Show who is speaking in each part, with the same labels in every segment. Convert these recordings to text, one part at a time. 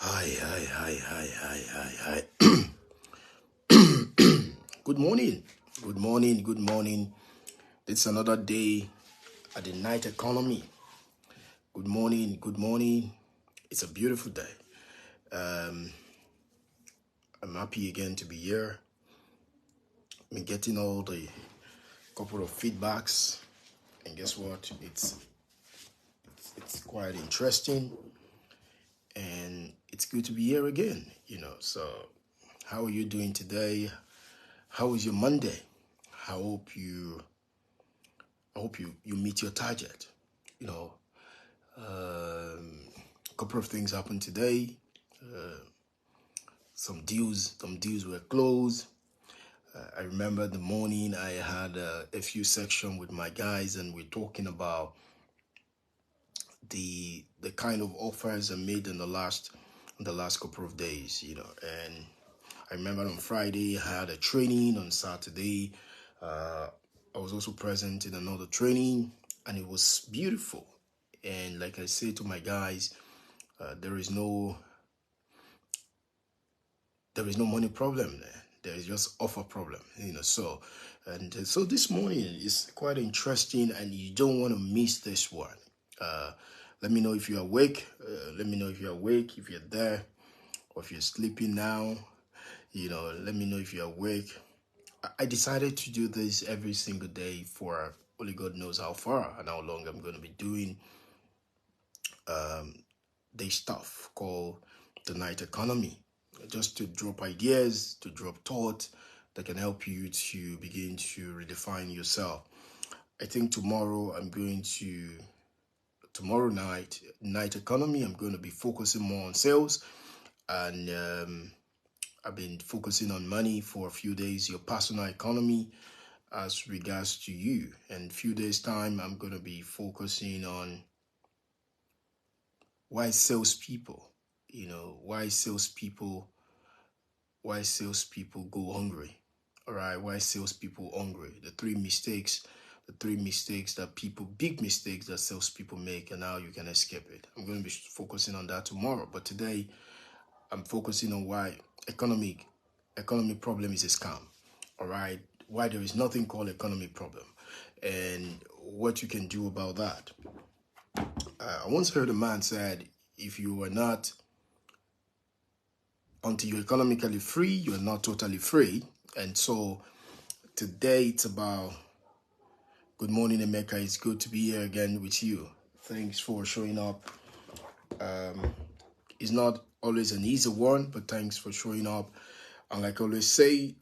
Speaker 1: Hi. Good morning. Good morning. It's another day at the night economy. Good morning. It's a beautiful day. I'm happy again to be here. I've been getting all the couple of feedbacks, and guess what? It's quite interesting, and it's good to be here again. So how are you doing today? How is your Monday? I hope you meet your target. A couple of things happened today. Some deals were closed. I remember the morning I had a few sections with my guys, and we're talking about the kind of offers I made in the last couple of days. And I remember on Friday I had a training. On Saturday, I was also present in another training, and it was beautiful. And like I say to my guys, there is no money problem there. There is just offer problem. So this morning is quite interesting, and you don't want to miss this one. Let me know if you're awake. If you're there, or if you're sleeping now. Let me know if you're awake. I decided to do this every single day for only God knows how far and how long I'm going to be doing this stuff called the night economy, just to drop ideas, to drop thought that can help you to begin to redefine yourself. I think tomorrow night economy, I'm going to be focusing more on sales, and I've been focusing on money for a few days, your personal economy as regards to you. And a few days time, I'm going to be focusing on why salespeople go hungry. All right, why salespeople hungry? The three mistakes big mistakes that salespeople make, and how you can escape it. I'm going to be focusing on that tomorrow, but today I'm focusing on why economy problem is a scam. All right, why there is nothing called economy problem, and what you can do about that. I once heard a man said, if you are not, until you're economically free, you're not totally free. And so today it's about, good morning, Emeka. It's good to be here again with you. Thanks for showing up. It's not always an easy one, but thanks for showing up. And like I always say,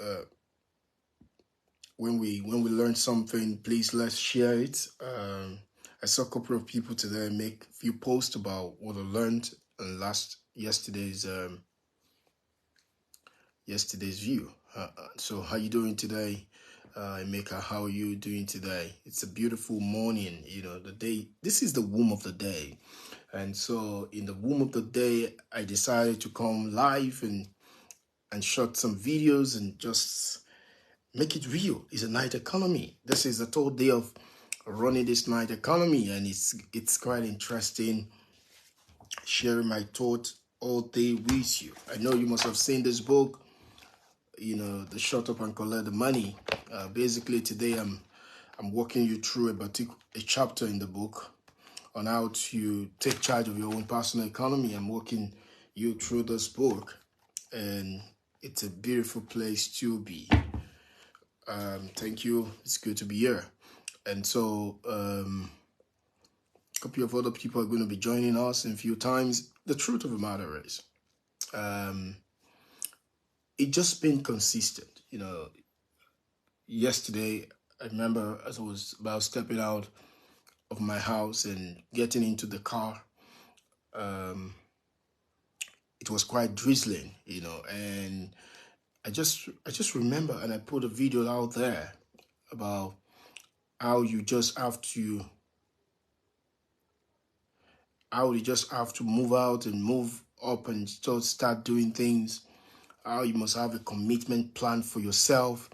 Speaker 1: when we learn something, please let's share it. I saw a couple of people today make a few posts about what I learned in yesterday's view. So how you doing today, Emeka? How are you doing today? It's a beautiful morning. The day. This is the womb of the day, and so in the womb of the day, I decided to come live and shot some videos and just make it real. It's a night economy. This is the third day of running this night economy, and it's quite interesting sharing my thoughts all day with you. I know you must have seen this book, the Shut Up and Collect the Money. Basically today I'm walking you through a chapter in the book on how to take charge of your own personal economy. I'm walking you through this book, and it's a beautiful place to be. Thank you. It's good to be here. And so a couple of other people are going to be joining us in a few times. The truth of the matter is, it just been consistent. Yesterday, I remember as I was about stepping out of my house and getting into the car, it was quite drizzling, and I just remember, and I put a video out there about how you just have to move out and move up and start doing things. How you must have a commitment plan for yourself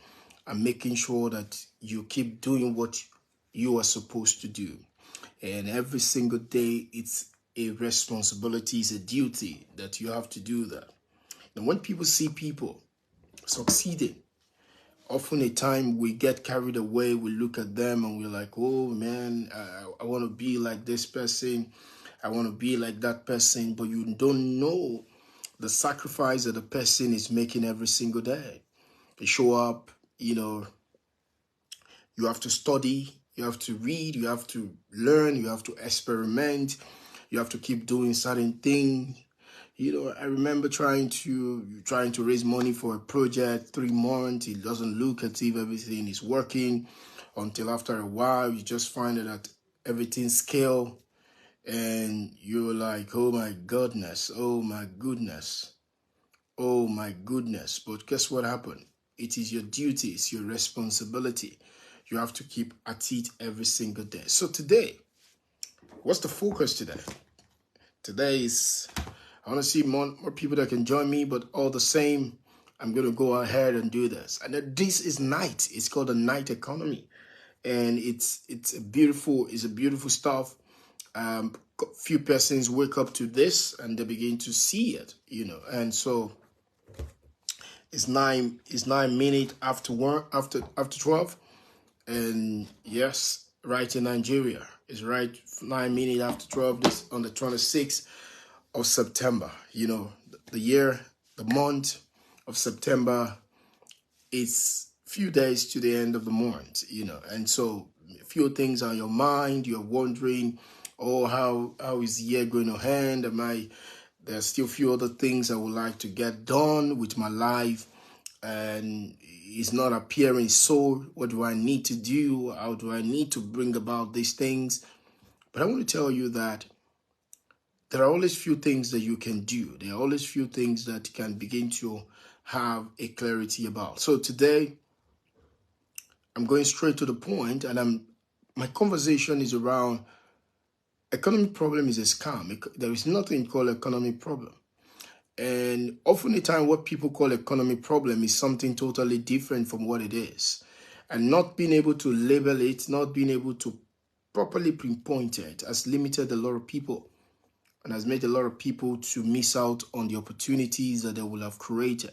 Speaker 1: and making sure that you keep doing what you are supposed to do. And every single day, it's a responsibility, it's a duty that you have to do that. And when people see people succeeding, often a time we get carried away, we look at them and we're like, oh man, I want to be like this person. I want to be like that person. But you don't know the sacrifice that the person is making every single day. They show up, you have to study, you have to read, you have to learn, you have to experiment, you have to keep doing certain things. I remember trying to raise money for a project, 3 months. It doesn't look as if everything is working until after a while, you just find that everything scale and you're like, oh my goodness, oh my goodness, oh my goodness. But guess what happened? It is your duty, it's your responsibility. You have to keep at it every single day. So today, what's the focus today? Today is, I want to see more people that can join me, but all the same, I'm going to go ahead and do this. And this is night. It's called the night economy. And it's a beautiful stuff. Few persons wake up to this and they begin to see it, And so it's 9 minutes after 12. And yes, right in Nigeria. It's right 9 minutes after 12, this on the 26th of September. The year, the month of September, it's few days to the end of the month, and so a few things on your mind. You're wondering, oh, how is the year going to end? There's still a few other things I would like to get done with my life, and it's not appearing. So what do I need to do? How do I need to bring about these things? But I want to tell you that there are always few things that you can do. There are always few things that can begin to have a clarity about. So today, I'm going straight to the point, and my conversation is around economic problem is a scam. There is nothing called economic problem. And often the time what people call economic problem is something totally different from what it is. And not being able to label it, not being able to properly pinpoint it has limited a lot of people and has made a lot of people to miss out on the opportunities that they will have created.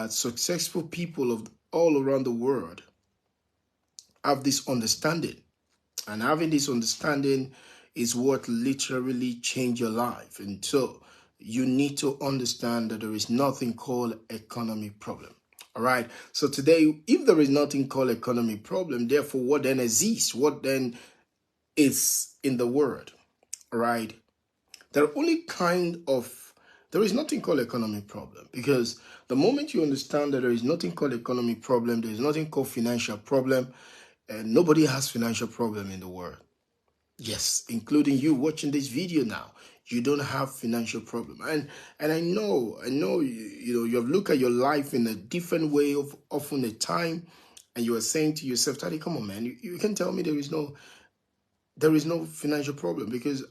Speaker 1: Successful people of all around the world have this understanding, and having this understanding is what literally change your life. And so you need to understand that there is nothing called economic problem. All right. So today, if there is nothing called economic problem, therefore what then exists? What then is in the world? All right. There is nothing called economic problem, because the moment you understand that there is nothing called economic problem, there is nothing called financial problem, and nobody has financial problem in the world. Yes, including you watching this video now. You don't have financial problem. And I know you have looked at your life in a different way of often a time, and you are saying to yourself, Daddy, come on, man, you can tell me there is no financial problem, because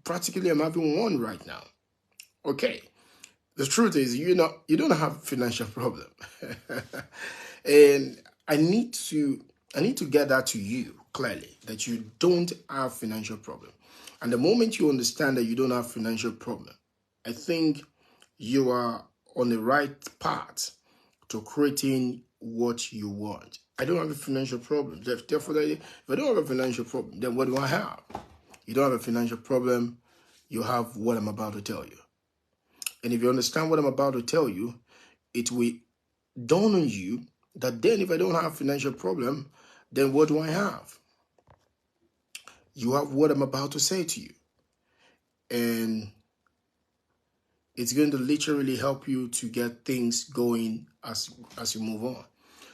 Speaker 1: practically I'm having one right now. Okay. The truth is you don't have financial problem. And I need to get that to you clearly, that you don't have financial problem. And the moment you understand that you don't have financial problem, I think you are on the right path to creating what you want. I don't have a financial problem. Therefore, if I don't have a financial problem, then what do I have? You don't have a financial problem, you have what I'm about to tell you. And if you understand what I'm about to tell you, it will dawn on you that then if I don't have financial problem, then what do I have? You have what I'm about to say to you. And it's going to literally help you to get things going as you move on.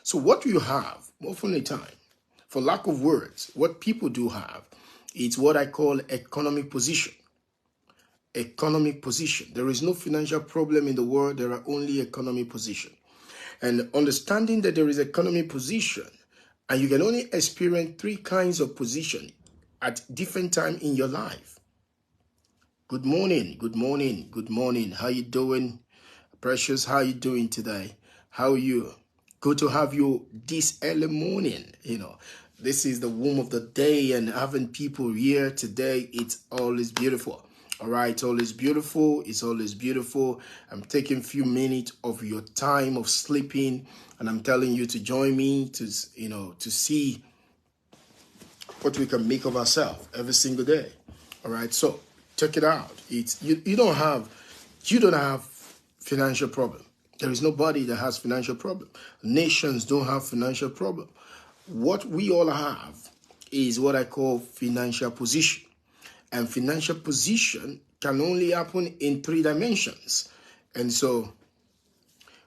Speaker 1: So what do you have? Often the time, for lack of words, what people do have is what I call economic position. Economic position. There is no financial problem in the world. There are only economic position. And understanding that there is economic position, and you can only experience 3 kinds of position at different time in your life. Good morning, good morning, good morning. How you doing? Precious, how you doing today? How are you? Good to have you this early morning. This is the womb of the day, and having people here today, it's always beautiful. All right, it's always beautiful. It's always beautiful. I'm taking a few minutes of your time of sleeping, and I'm telling you to join me to see what we can make of ourselves every single day. All right, so check it out. It's you don't have financial problem. There is nobody that has financial problem. Nations don't have financial problem. What we all have is what I call financial position. And financial position can only happen in 3 dimensions. And so,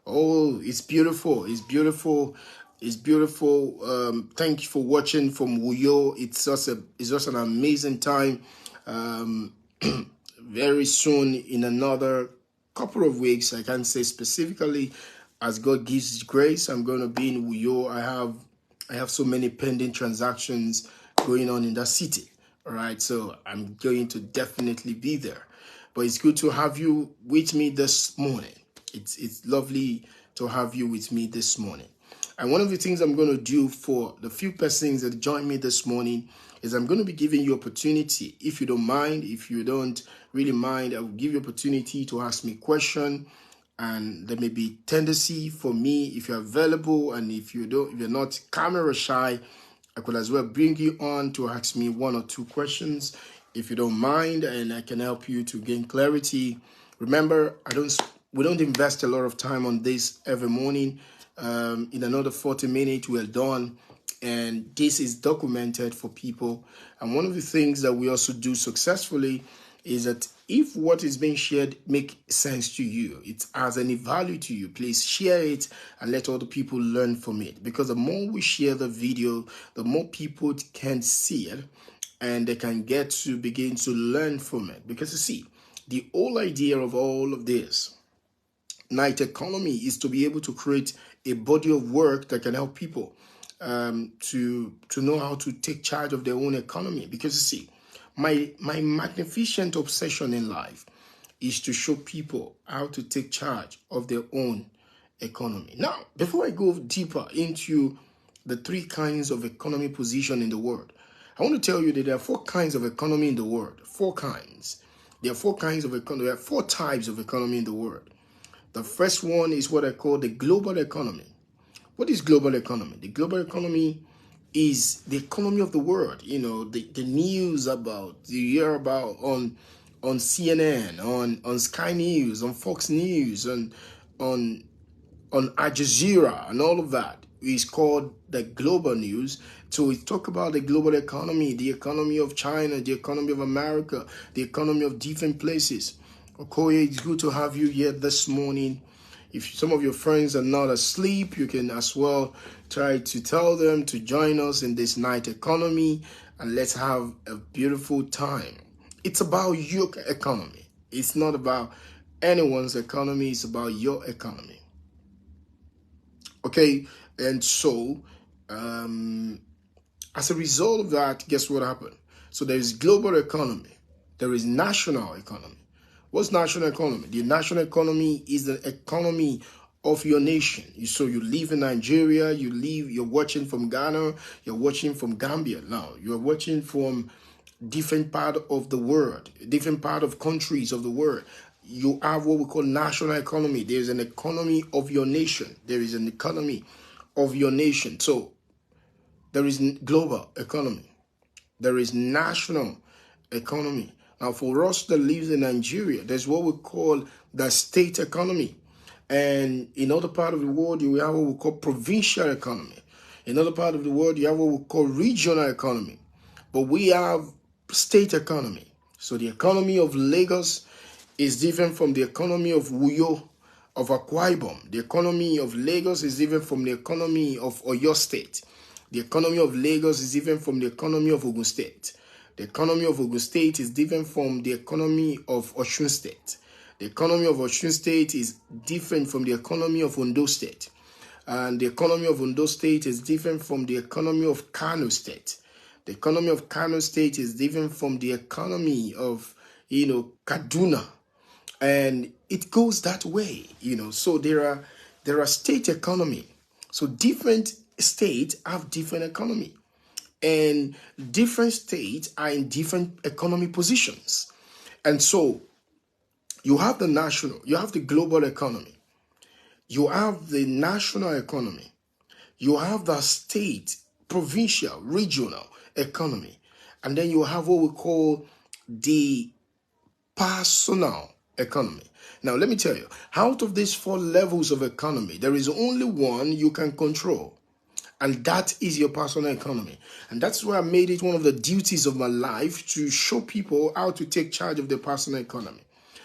Speaker 1: oh, it's beautiful. It's beautiful. It's beautiful. Thank you for watching from Wuyo. It's just an amazing time. Very soon, in another couple of weeks, I can't say specifically, as God gives grace, I'm going to be in Wuyo. I have so many pending transactions going on in that city. All right, so I'm going to definitely be there. But it's good to have you with me this morning. It's lovely to have you with me this morning. And one of the things I'm going to do for the few persons that join me this morning is I'm going to be giving you opportunity. If you don't mind, if you don't really mind, I will give you opportunity to ask me a question. And there may be tendency for me, if you're available, and if you're not camera shy, I could as well bring you on to ask me 1 or 2 questions if you don't mind, and I can help you to gain clarity. Remember, we don't invest a lot of time on this every morning. In another 40 minutes, we're done. And this is documented for people. And one of the things that we also do successfully is that if what is being shared make sense to you, it has any value to you, please share it and let other people learn from it. Because the more we share the video, the more people can see it and they can get to begin to learn from it. Because you see, the whole idea of all of this night economy is to be able to create a body of work that can help people to know how to take charge of their own economy. Because you see, my magnificent obsession in life is to show people how to take charge of their own economy. Now, before I go deeper into the 3 kinds of economy position in the world, I want to tell you that there are 4 kinds of economy in the world. 4 kinds. There are 4 kinds of economy. There are 4 types of economy in the world. The first one is what I call the global economy. What is global economy? The global economy is the economy of the world. You know, the news about, you hear about on CNN, on Sky News, on Fox News, on Al Jazeera, and all of that is called the global news. So we talk about the global economy, the economy of China, the economy of America, the economy of different places. Okoye, it's good to have you here this morning. If some of your friends are not asleep, you can as well try to tell them to join us in this night economy, and let's have a beautiful time. It's about your economy. It's not about anyone's economy. It's about your economy. Okay, and so as a result of that, guess what happened? So there is global economy. There is national economy. What's national economy? The national economy is the economy of your nation. So you live in Nigeria, you're watching from Ghana, you're watching from Gambia now. You're watching from different part of the world, different part of countries of the world. You have what we call national economy. There's an economy of your nation. There is an economy of your nation. So there is global economy. There is national economy. Now, for us that lives in Nigeria, there's what we call the state economy. And in other part of the world, you have what we call provincial economy. In other part of the world, you have what we call regional economy. But we have state economy. So the economy of Lagos is different from the economy of Wuyo, of Akwa Ibom. The economy of Lagos is different from the economy of Oyo State. The economy of Lagos is different from the economy of Ogun State. The economy of Ogun State is different from the economy of Osun State. The economy of Osun State is different from the economy of Ondo State. And the economy of Ondo State is different from the economy of Kano State. The economy of Kano State is different from the economy of, Kaduna. And it goes that way, So there are state economy. So different states have different economy. and different states are in different economy positions. And so you have the national, you have the global economy, you have the national economy, you have the state, provincial, regional economy, and then you have what we call the personal economy. Now, let me tell you, out of these 4 levels of economy, there is only one you can control, and that is your personal economy. And that's why I made it one of the duties of my life to show people how to take charge of their personal economy.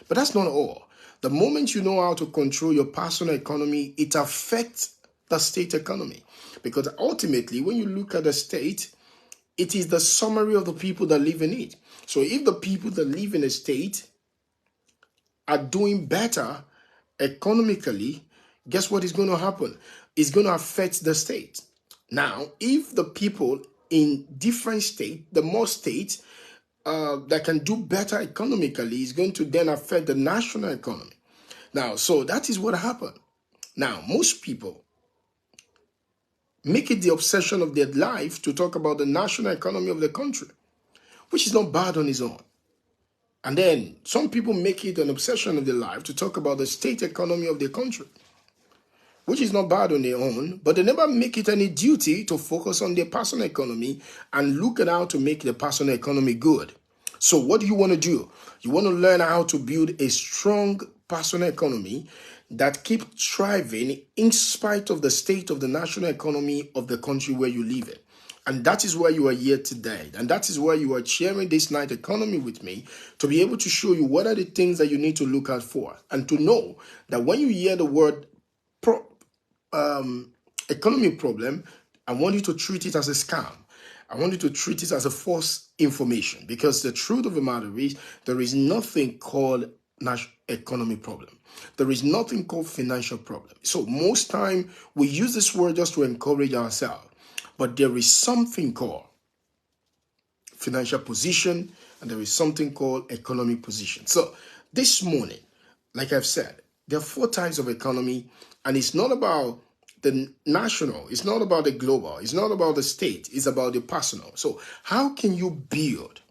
Speaker 1: But that's not all. The moment you know how to control your personal economy, it affects the state economy. Because ultimately, when you look at the state, it is the summary of the people that live in it. So if the people that live in a state are doing better economically, guess what is going to happen? It's going to affect the state. Now, if the people in different states, the more states that can do better economically, is going to then affect the national economy. Now, so that is what happened. Now, most people make it the obsession of their life to talk about the national economy of the country, which is not bad on its own. And then some people make it an obsession of their life to talk about the state economy of their country, which is not bad on their own, but they never make it any duty to focus on their personal economy and look at how to make the personal economy good. So what do you want to do? You want to learn how to build a strong personal economy that keeps thriving in spite of the state of the national economy of the country where you live in. And that is why you are here today. And that is why you are sharing this night economy with me, to be able to show you what are the things that you need to look out for. And to know that when you hear the word economy problem, I want you to treat it as a scam. I want you to treat it as a false information, because the truth of the matter is there is nothing called economy problem. There is nothing called financial problem. So most time we use this word just to encourage ourselves. But there is something called financial position, and there is something called economic position. So this morning, like I've said, there are 4 types of economy, and it's not about the national, it's not about the global, it's not about the state, it's about the personal. So how can you build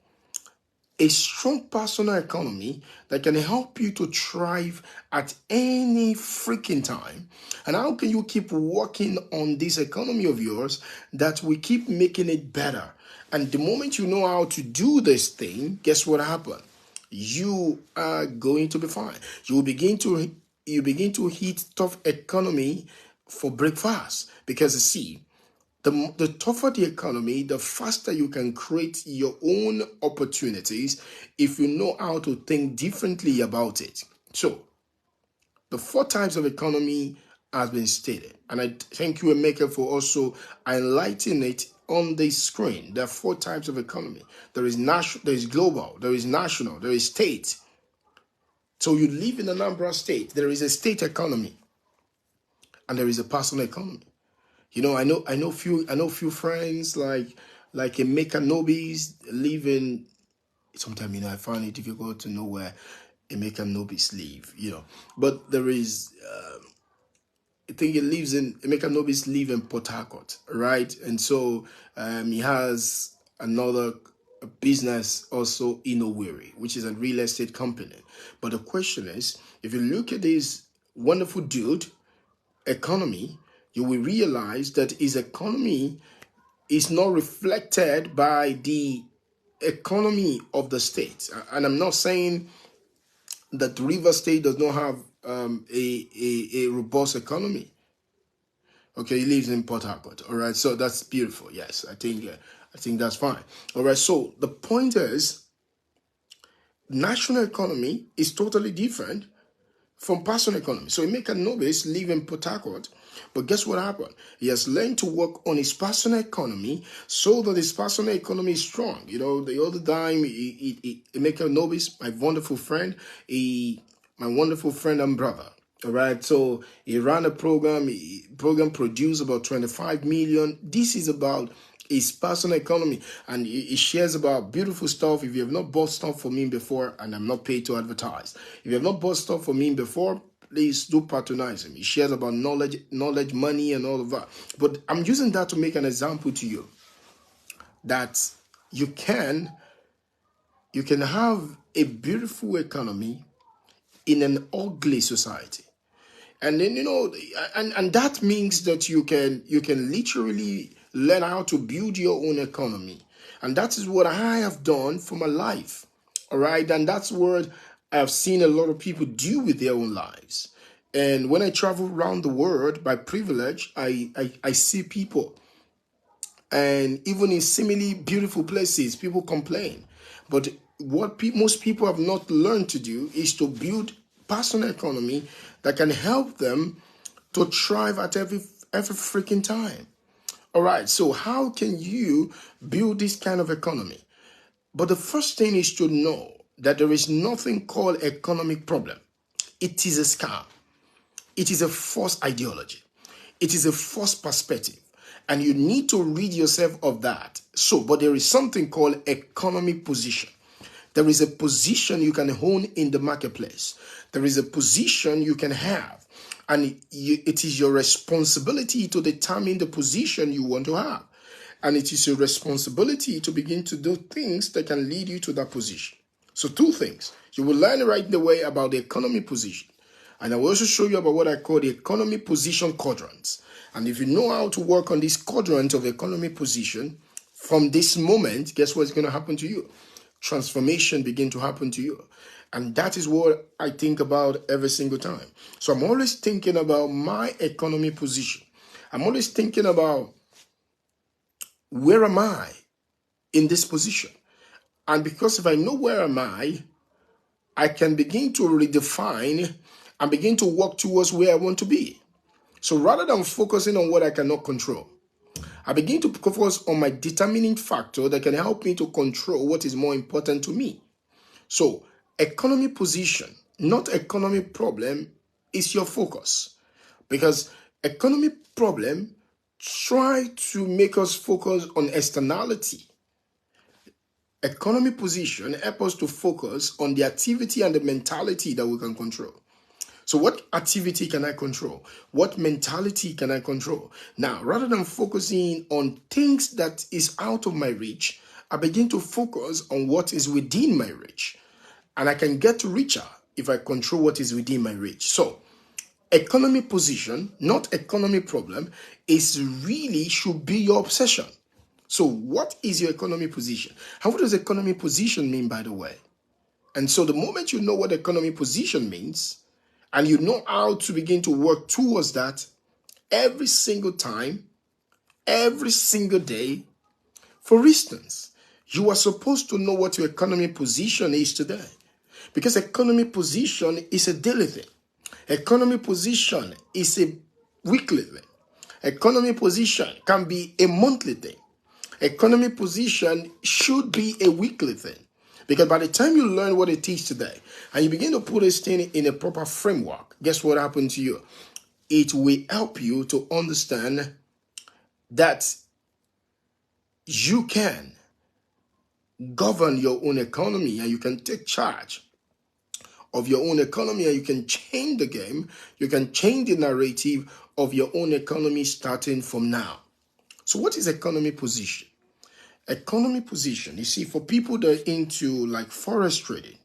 Speaker 1: a strong personal economy that can help you to thrive at any freaking time? And how can you keep working on this economy of yours that will keep making it better? And the moment you know how to do this thing, guess what happens? You are going to be fine. You begin to hit tough economy for breakfast, because you see, the tougher the economy, the faster you can create your own opportunities if you know how to think differently about it. So, the 4 types of economy has been stated. And I thank you, Emeka, for also enlightening it on the screen. There are 4 types of economy. There is national, there is global, there is national, there is state. So you live in Anambra State, there is a state economy, and there is a personal economy. You know, I know few friends like Emeka Nobis live in. Sometimes, I find it difficult to know where Emeka Nobis live. But there is. I think Emeka Nobis live in Port Harcourt, right? And so he has another business also in Owerri, which is a real estate company. But the question is, if you look at this wonderful dude economy, you will realize that his economy is not reflected by the economy of the state. And I'm not saying that River State does not have a robust economy. Okay, he lives in Port Harcourt. All right, so that's beautiful. Yes, I think that's fine. All right, so the point is, national economy is totally different from personal economy. So Emeka Nobis live in Port Harcourt, but guess what happened? He has learned to work on his personal economy so that his personal economy is strong. The other time, Emeka Nobis, my wonderful friend, and brother. All right, so he ran a program. Program produced about 25 million. This is about his personal economy, and he shares about beautiful stuff. If you have not bought stuff from him before, and I'm not paid to advertise, if you have not bought stuff from him before, please do patronize him. He shares about knowledge, money, and all of that. But I'm using that to make an example to you. that you can have a beautiful economy in an ugly society. And then, and that means that you can literally learn how to build your own economy. And that is what I have done for my life. All right. And that's what I've seen a lot of people do with their own lives. And when I travel around the world by privilege, I see people, and even in seemingly beautiful places, people complain. But what most people have not learned to do is to build personal economy that can help them to thrive at every freaking time. All right, so how can you build this kind of economy? But the first thing is to know that there is nothing called economic problem. It is a scam. It is a false ideology. It is a false perspective. And you need to rid yourself of that. So, but there is something called economic position. There is a position you can own in the marketplace. There is a position you can have. And it is your responsibility to determine the position you want to have. And it is your responsibility to begin to do things that can lead you to that position. So two things. You will learn right away about the economy position. And I will also show you about what I call the economy position quadrants. And if you know how to work on this quadrant of economy position, from this moment, guess what's going to happen to you? Transformation begin to happen to you. And that is what I think about every single time. So I'm always thinking about my economy position. I'm always thinking about where am I in this position? And because if I know where am I can begin to redefine and begin to work towards where I want to be. So rather than focusing on what I cannot control, I begin to focus on my determining factor that can help me to control what is more important to me. So economy position, not economy problem, is your focus. Because economy problem try to make us focus on externality. Economy position help us to focus on the activity and the mentality that we can control. So what activity can I control? What mentality can I control? Now, rather than focusing on things that is out of my reach, I begin to focus on what is within my reach. And I can get richer if I control what is within my reach. So economy position, not economy problem, is really should be your obsession. So what is your economy position? And what does economy position mean, by the way? And so the moment you know what economy position means, and you know how to begin to work towards that every single time, every single day. For instance, you are supposed to know what your economy position is today. Because economy position is a daily thing. Economy position is a weekly thing. Economy position can be a monthly thing. Economy position should be a weekly thing. Because by the time you learn what it is today, and you begin to put this thing in a proper framework, guess what happened to you? It will help you to understand that you can govern your own economy and you can take charge of your own economy and you can change the game. You can change the narrative of your own economy starting from now. So what is economy position? Economy position, you see, for people that are into like forest trading,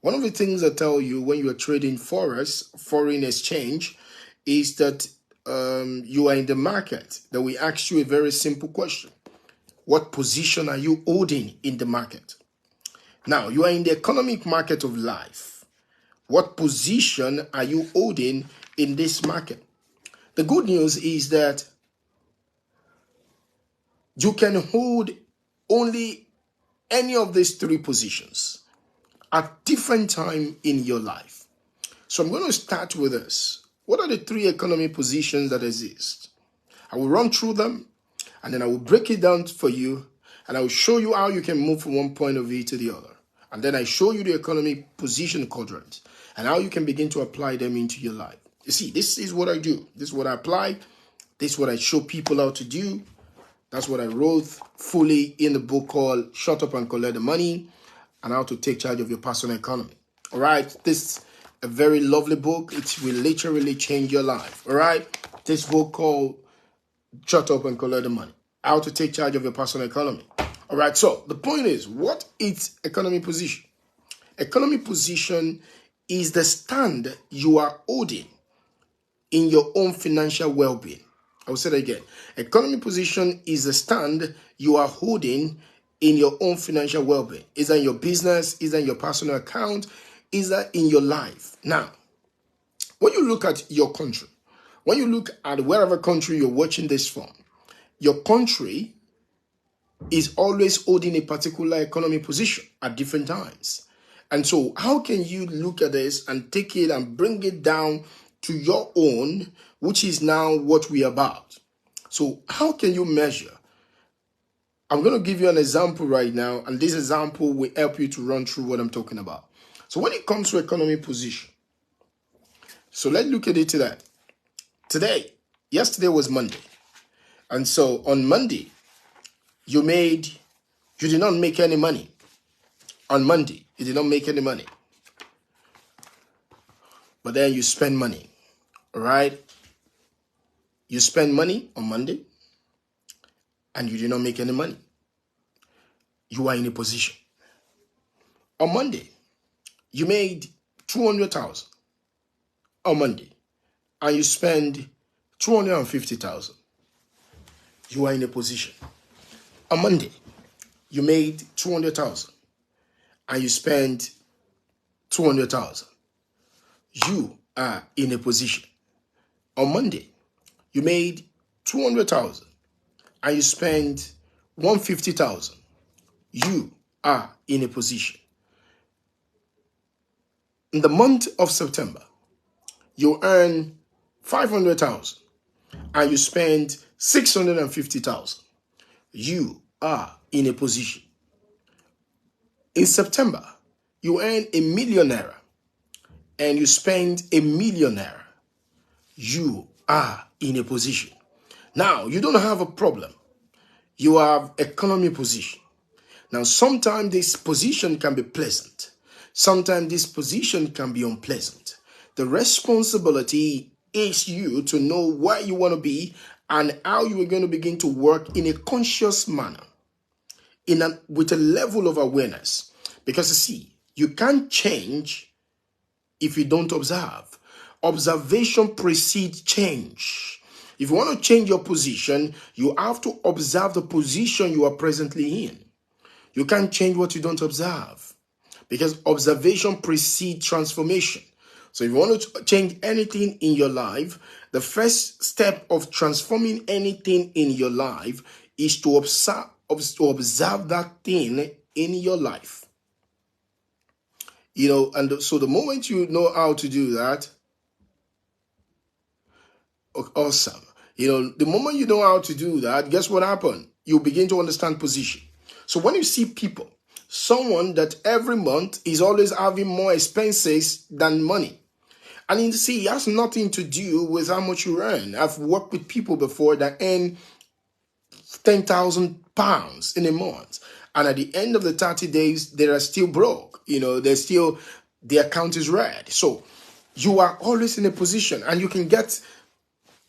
Speaker 1: one of the things I tell you when you are trading foreign exchange, is that you are in the market. That we ask you a very simple question. What position are you holding in the market? Now, you are in the economic market of life. What position are you holding in this market? The good news is that you can hold only any of these three positions at different time in your life. So I'm going to start with this. What are the three economy positions that exist? I will run through them and then I will break it down for you and I will show you how you can move from one point of view to the other. And then I show you the economy position quadrant and how you can begin to apply them into your life. You see, this is what I do. This is what I apply. This is what I show people how to do. That's what I wrote fully in the book called Shut Up and Collect the Money and How to Take Charge of Your Personal Economy. All right. This is a very lovely book. It will literally change your life. All right. This book called Shut Up and Collect the Money. How to Take Charge of Your Personal Economy. All right, so the point is, what is economy position? Economy position is the stand you are holding in your own financial well-being. I will say that again. Economy position is the stand you are holding in your own financial well-being. Is that in your business? Is that in your personal account? Is that in your life? Now, when you look at your country, when you look at wherever country you're watching this from, your country is always holding a particular economy position at different times. And so how can you look at this and take it and bring it down to your own, which is now what we're about? So how can you measure? I'm going to give you an example right now, and this example will help you to run through what I'm talking about. So when it comes to economy position, so let's look at it today. Yesterday was Monday. And so on Monday, you did not make any money. On Monday, you did not make any money. But then you spend money, all right? You spend money on Monday, and you did not make any money. You are in a position. On Monday, you made 200,000 on Monday, and you spend 250,000. You are in a position. On Monday, you made 200,000, and you spend 200,000. You are in a position. On Monday, you made 200,000 and you spend 150,000. You are in a position. In the month of September, you earn 500,000 and you spend 650,000. You are in a position. In September, you earn $1 million and you spend $1 million. You are in a position. Now, you don't have a problem. You have economy position. Now, sometimes this position can be pleasant. Sometimes this position can be unpleasant. The responsibility is you to know where you want to be and how you are going to begin to work in a conscious manner, with a level of awareness. Because you see, you can't change if you don't observe. Observation precedes change. If you want to change your position, you have to observe the position you are presently in. You can't change what you don't observe, because observation precedes transformation. So if you want to change anything in your life, the first step of transforming anything in your life is to observe that thing in your life. And so the moment you know how to do that, awesome. The moment you know how to do that, guess what happened? You begin to understand position. So when you see people, someone that every month is always having more expenses than money, and you see, it has nothing to do with how much you earn. I've worked with people before that earn £10,000 in a month, and at the end of the 30 days, they are still broke. The account is red. So you are always in a position, and you can get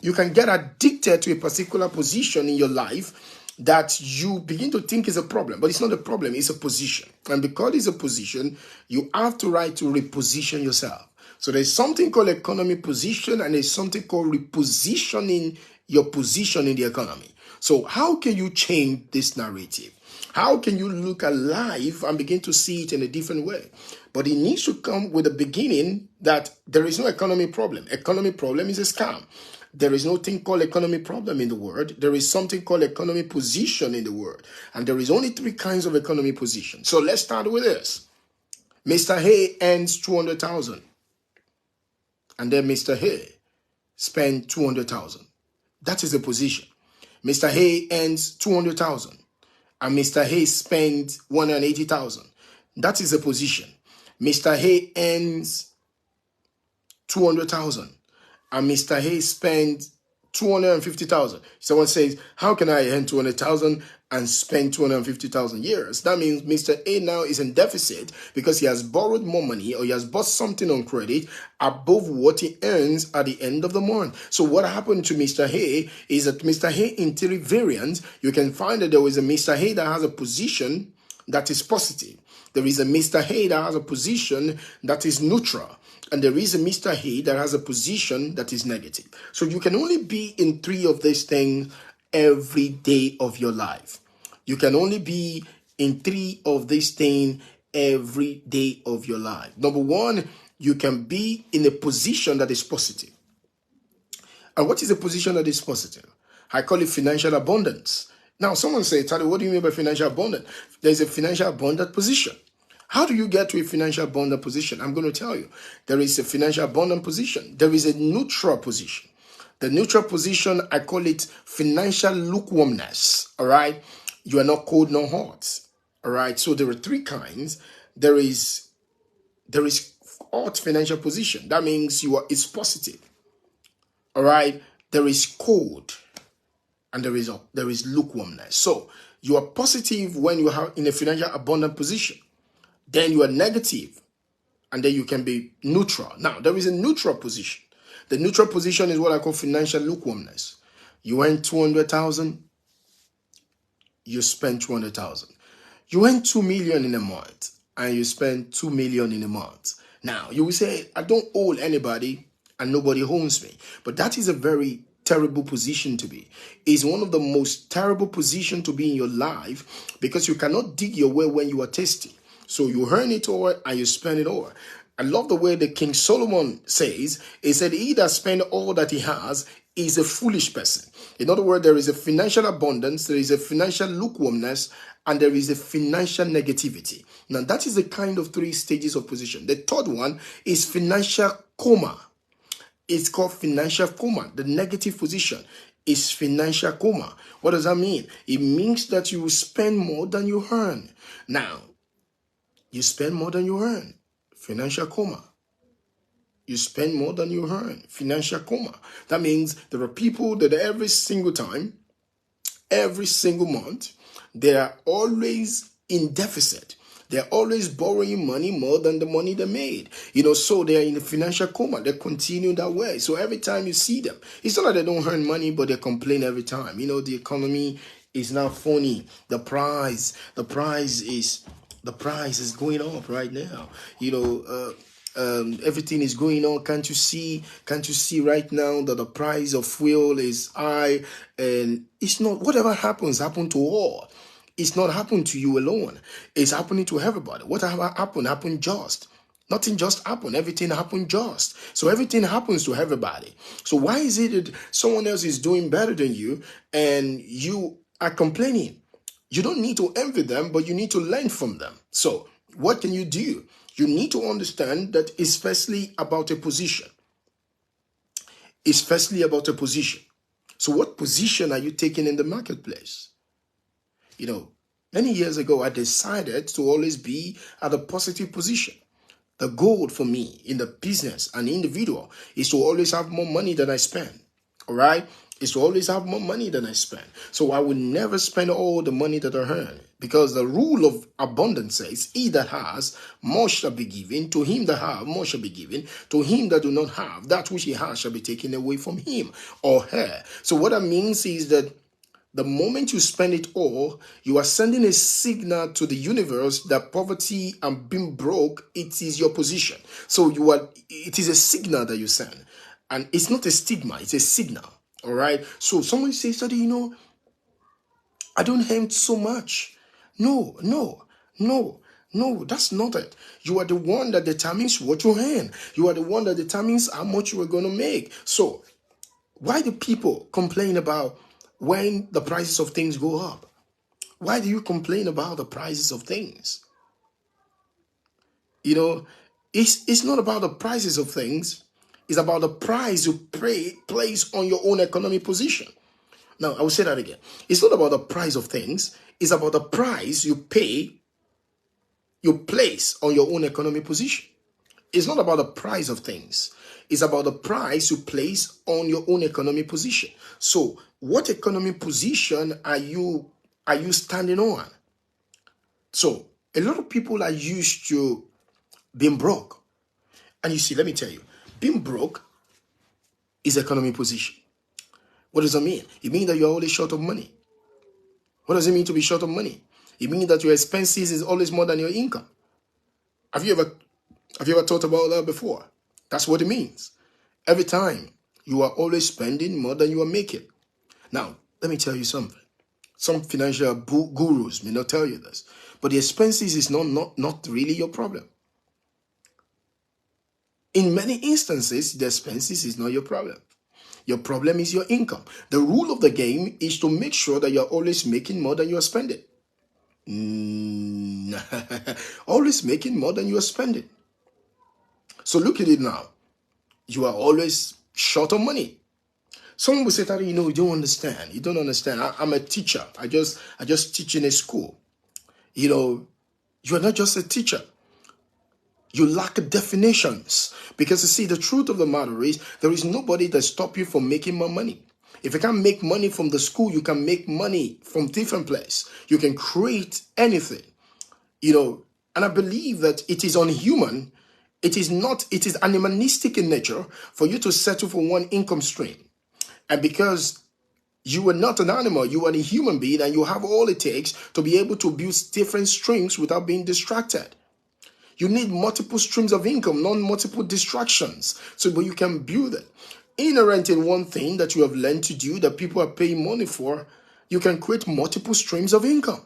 Speaker 1: addicted to a particular position in your life that you begin to think is a problem. But it's not a problem, it's a position. And because it's a position, you have to try to reposition yourself. So there's something called economy position, and there's something called repositioning your position in the economy. So how can you change this narrative? How can you look at life and begin to see it in a different way? But it needs to come with a beginning that there is no economy problem. Economy problem is a scam. There is no thing called economy problem in the world. There is something called economy position in the world. And there is only 3 kinds of economy position. So let's start with this. Mr. Hay earns 200,000. And then Mr. Hay spends 200,000. That is a position. Mr. Hay earns 200,000. And Mr. Hay spends 180,000. That is a position. Mr. Hay earns 200,000. And Mr. Hay spends 250,000. Someone says, how can I earn 200,000 and spent 250,000 years. That means Mr. A now is in deficit because he has borrowed more money or he has bought something on credit above what he earns at the end of the month. So what happened to Mr. A is that Mr. A in three variants, you can find that there is a Mr. A that has a position that is positive. There is a Mr. A that has a position that is neutral. And there is a Mr. A that has a position that is negative. So you can only be in three of these things every day of your life. You can only be in three of these things every day of your life. Number one, you can be in a position that is positive. And what is a position that is positive? I call it financial abundance. Now, someone say, Tade, what do you mean by financial abundance? There's a financial abundant position. How do you get to a financial abundant position? I'm going to tell you. There is a financial abundant position. There is a neutral position. The neutral position, I call it financial lukewarmness. All right. You are not cold nor hot. All right. So there are three kinds. There is hot financial position. That means it's positive. All right. There is cold and there is lukewarmness. So you are positive when you are in a financial abundant position. Then you are negative, and then you can be neutral. Now, there is a neutral position. The neutral position is what I call financial lukewarmness. You earn 200,000, you spend 200,000. You earn 2 million in a month, and you spend 2 million in a month. Now, you will say, I don't owe anybody, and nobody owns me. But that is a very terrible position to be. It's one of the most terrible positions to be in your life because you cannot dig your way when you are thirsty. So you earn it all and you spend it all. I love the way the King Solomon says, he said, he that spends all that he has is a foolish person. In other words, there is a financial abundance, there is a financial lukewarmness, and there is a financial negativity. Now, that is the kind of three stages of position. The third one is financial coma. It's called financial coma. The negative position is financial coma. What does that mean? It means that you will spend more than you earn. Now, you spend more than you earn. Financial coma. You spend more than you earn. Financial coma. That means there are people that every single time, every single month, they are always in deficit. They're always borrowing money more than the money they made. So they're in a financial coma. They continue that way. So every time you see them, it's not that they don't earn money, but they complain every time. The economy is not funny. The price is going up right now. Everything is going on. Can't you see right now that the price of fuel is high? And it's not, whatever happen to all. It's not happening to you alone. It's happening to everybody. Whatever happened just. Nothing just happened. Everything happened just. So everything happens to everybody. So why is it that someone else is doing better than you and you are complaining? You don't need to envy them, but you need to learn from them. So what can you do? You need to understand that it's firstly about a position. It's firstly about a position. So what position are you taking in the marketplace? Many years ago, I decided to always be at a positive position. The goal for me in the business and individual is to always have more money than I spend. All right? Is to always have more money than I spend. So I will never spend all the money that I earn. Because the rule of abundance says, he that has, more shall be given. To him that have, more shall be given. To him that do not have, that which he has shall be taken away from him or her. So what that means is that the moment you spend it all, you are sending a signal to the universe that poverty and being broke, it is your position. So it is a signal that you send. And it's not a stigma, it's a signal. All right. So someone says, Study, I don't earn so much. No, that's not it. You are the one that determines what you earn. You are the one that determines how much you are going to make. So why do people complain about when the prices of things go up? Why do you complain about the prices of things? It's not about the prices of things. It's about the price you place on your own economic position. Now, I will say that again. It's not about the price of things. It's about the price you place on your own economic position. It's not about the price of things. It's about the price you place on your own economic position. So, what economic position are you are you standing on? So a lot of people are used to being broke. And you see, let me tell you, being broke is economy position. What does that mean? It means that you're always short of money. What does it mean to be short of money? It means that your expenses is always more than your income. Have you ever thought about that before? That's what it means. Every time you are always spending more than you are making. Now, let me tell you something. Some financial gurus may not tell you this, but the expenses is not really your problem. In many instances, the expenses is not your problem. Your problem is your income. The rule of the game is to make sure that you're always making more than you're spending. Always making more than you're spending. So look at it now. You are always short of money. Someone will say, that, you don't understand. You don't understand. I'm a teacher. I just teach in a school. You are not just a teacher. You lack definitions. Because you see, the truth of the matter is, there is nobody that stop you from making more money. If you can't make money from the school, you can make money from different places. You can create anything. And I believe that it is unhuman. It is animalistic in nature for you to settle for one income stream. And because you are not an animal, you are a human being, and you have all it takes to be able to build different streams without being distracted. You need multiple streams of income, not multiple distractions, so that you can build it. Inherent in one thing that you have learned to do that people are paying money for, you can create multiple streams of income.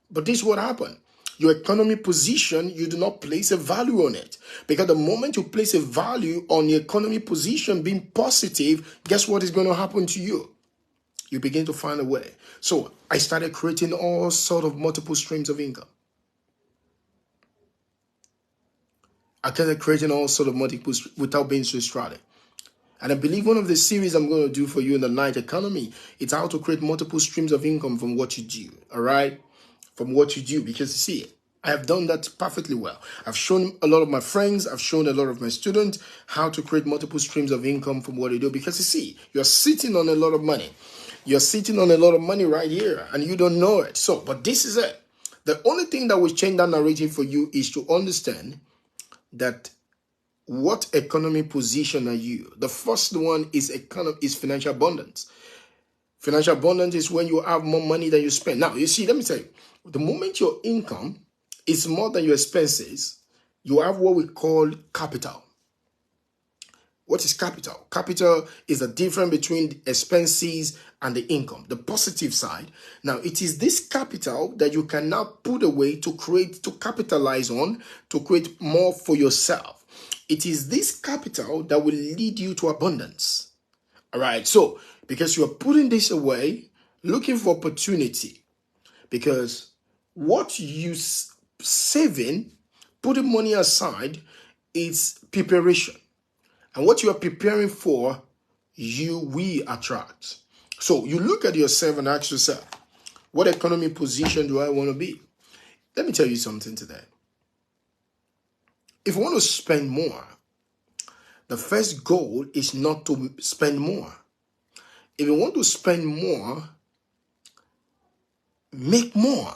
Speaker 1: But this is what happened. Your economy position, you do not place a value on it. Because the moment you place a value on your economy position being positive, guess what is going to happen to you? You begin to find a way. So I started creating all sort of multiple streams of income. I started creating all sort of multiple without being so strategic. And I believe one of the series I'm going to do for you in the night economy, it's how to create multiple streams of income from what you do. All right? From what you do. Because you see, I have done that perfectly well. I've shown a lot of my friends, I've shown a lot of my students how to create multiple streams of income from what they do. Because you see, you're sitting on a lot of money. You're sitting on a lot of money right here and you don't know it. So, but this is it. The only thing that will change that narrative for you is to understand that what economy position are you? The first one is financial abundance. Financial abundance is when you have more money than you spend. Now, you see, let me tell you, the moment your income is more than your expenses, you have what we call capital. What is capital? Capital is the difference between the expenses and the income, the positive side. Now, it is this capital that you can now put away to capitalize on, to create more for yourself. It is this capital that will lead you to abundance. All right. So, because you are putting this away, looking for opportunity, because what you saving, putting money aside, is preparation. And what you are preparing for, you will attract. So you look at yourself and ask yourself, what economy position do I want to be? Let me tell you something today. If you want to spend more, the first goal is not to spend more. If you want to spend more, make more.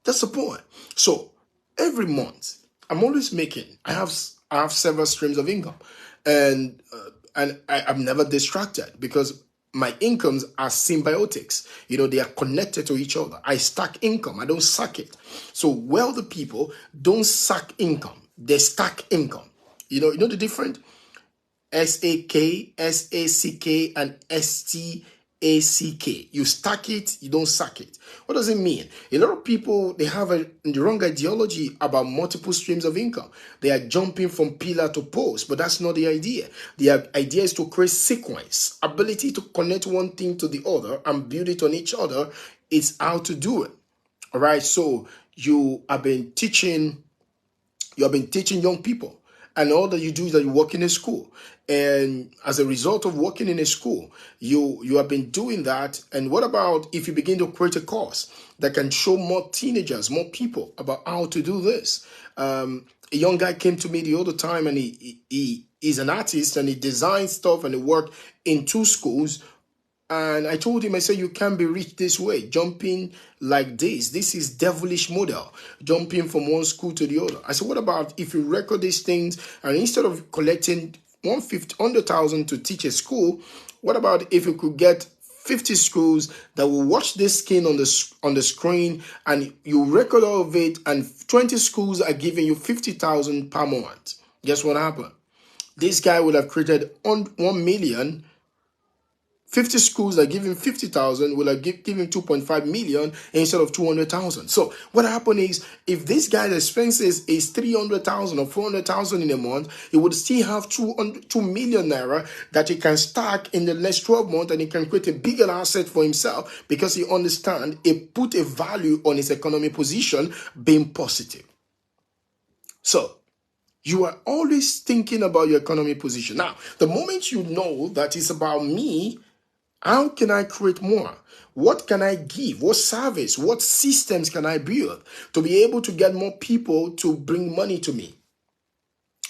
Speaker 1: That's the point. So every month, I'm always making. I have several streams of income, and I'm never distracted because my incomes are symbiotics. They are connected to each other. I stack income. I don't suck it. So wealthy people don't suck income. They stack income. You know the difference? SAK, SACK, and STACK. You stack it, you don't suck it. What does it mean? A lot of people, they have the wrong ideology about multiple streams of income. They are jumping from pillar to post, but that's not the idea. The idea is to create sequence, ability to connect one thing to the other and build it on each other. It's how to do it. All right. So you have been teaching young people. And all that you do is that you work in a school. And as a result of working in a school, you have been doing that. And what about if you begin to create a course that can show more teenagers, more people about how to do this? A young guy came to me the other time, and he's an artist, and he designs stuff, and he worked in 2 schools. And I told him, I said, you can't be rich this way, jumping like this. This is devilish model, jumping from one school to the other. I said, what about if you record these things and instead of collecting 100,000 to teach a school, what about if you could get 50 schools that will watch this skin on the screen and you record all of it and 20 schools are giving you 50,000 per month? Guess what happened? This guy would have created 1 million. 50 schools that give him 50,000 will have give him 2.5 million instead of 200,000. So what happened is, if this guy's expenses is 300,000 or 400,000 in a month, he would still have 2 million naira that he can stack in the next 12 months, and he can create a bigger asset for himself because he understands he put a value on his economic position being positive. So you are always thinking about your economic position. Now, the moment you know that it's about me, how can I create more? What can I give? What service? What systems can I build to be able to get more people to bring money to me?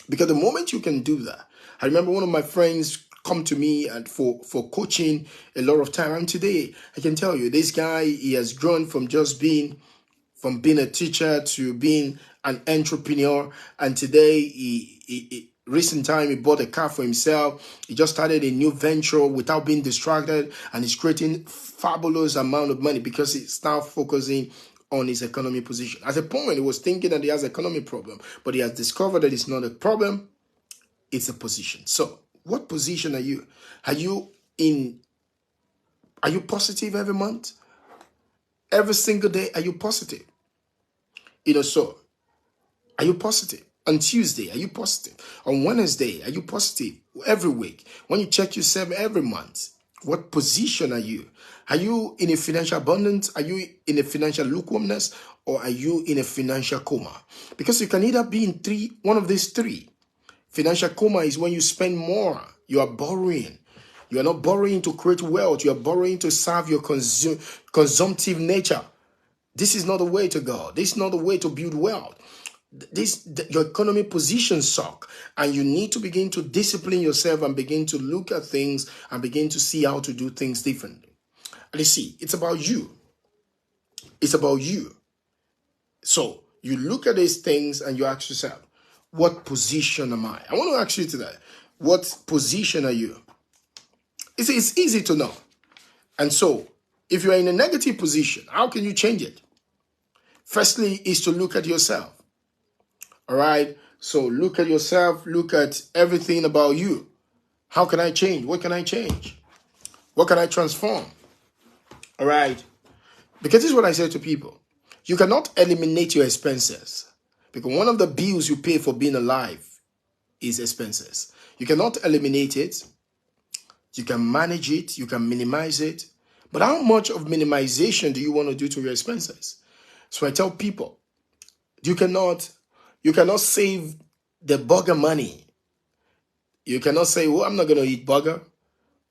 Speaker 1: Because the moment you can do that, I remember one of my friends come to me and for coaching a lot of time. And today, I can tell you, this guy, he has grown from just being a teacher to being an entrepreneur. And today, recent time, he bought a car for himself. He just started a new venture without being distracted, and he's creating fabulous amount of money because he's now focusing on his economic position. At a point, he was thinking that he has an economic problem, but he has discovered that it's not a problem, it's a position. So, what position are you? Are you positive every month? Every single day, are you positive? So are you positive? On Tuesday, are you positive? On Wednesday, are you positive? Every week, when you check yourself every month, what position are you? Are you in a financial abundance? Are you in a financial lukewarmness? Or are you in a financial coma? Because you can either be in one of these three. Financial coma is when you spend more. You are borrowing. You are not borrowing to create wealth. You are borrowing to serve your consumptive nature. This is not the way to go. This is not the way to build wealth. Your economic position suck, and you need to begin to discipline yourself and begin to look at things and begin to see how to do things differently. And you see, it's about you. It's about you. So you look at these things and you ask yourself, what position am I? I want to ask you today, what position are you? It's easy to know. And so if you're in a negative position, how can you change it? Firstly, is to look at yourself. All right. So look at yourself. Look at everything about you. How can I change? What can I change? What can I transform? All right. Because this is what I say to people. You cannot eliminate your expenses. Because one of the bills you pay for being alive is expenses. You cannot eliminate it. You can manage it. You can minimize it. But how much of minimization do you want to do to your expenses? So I tell people, you cannot save the burger money. You cannot say, well, I'm not going to eat burger,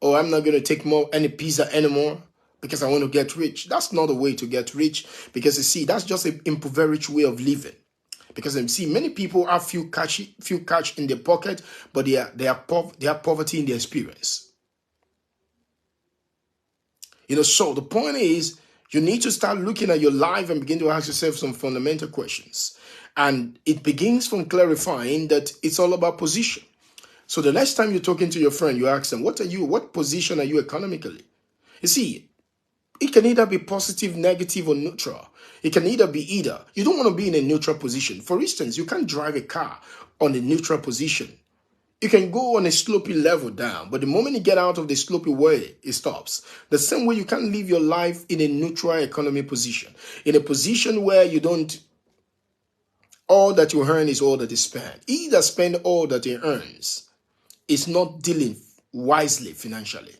Speaker 1: or I'm not going to take any pizza anymore because I want to get rich. That's not a way to get rich, because you see, that's just an impoverished way of living. Because you see, many people have few cash in their pocket, but they have poverty in their experience. So the point is, you need to start looking at your life and begin to ask yourself some fundamental questions. And it begins from clarifying that it's all about position. So the next time you're talking to your friend, you ask them, what position are you economically? You see, it can either be positive, negative, or neutral. It can either be either. You don't want to be in a neutral position. For instance, you can't drive a car on a neutral position. You can go on a slopey level down, but the moment you get out of the slopey way, it stops. The same way you can't live your life in a neutral economic position. In a position where all that you earn is all that is spent. He that spends all that he earns is not dealing wisely financially.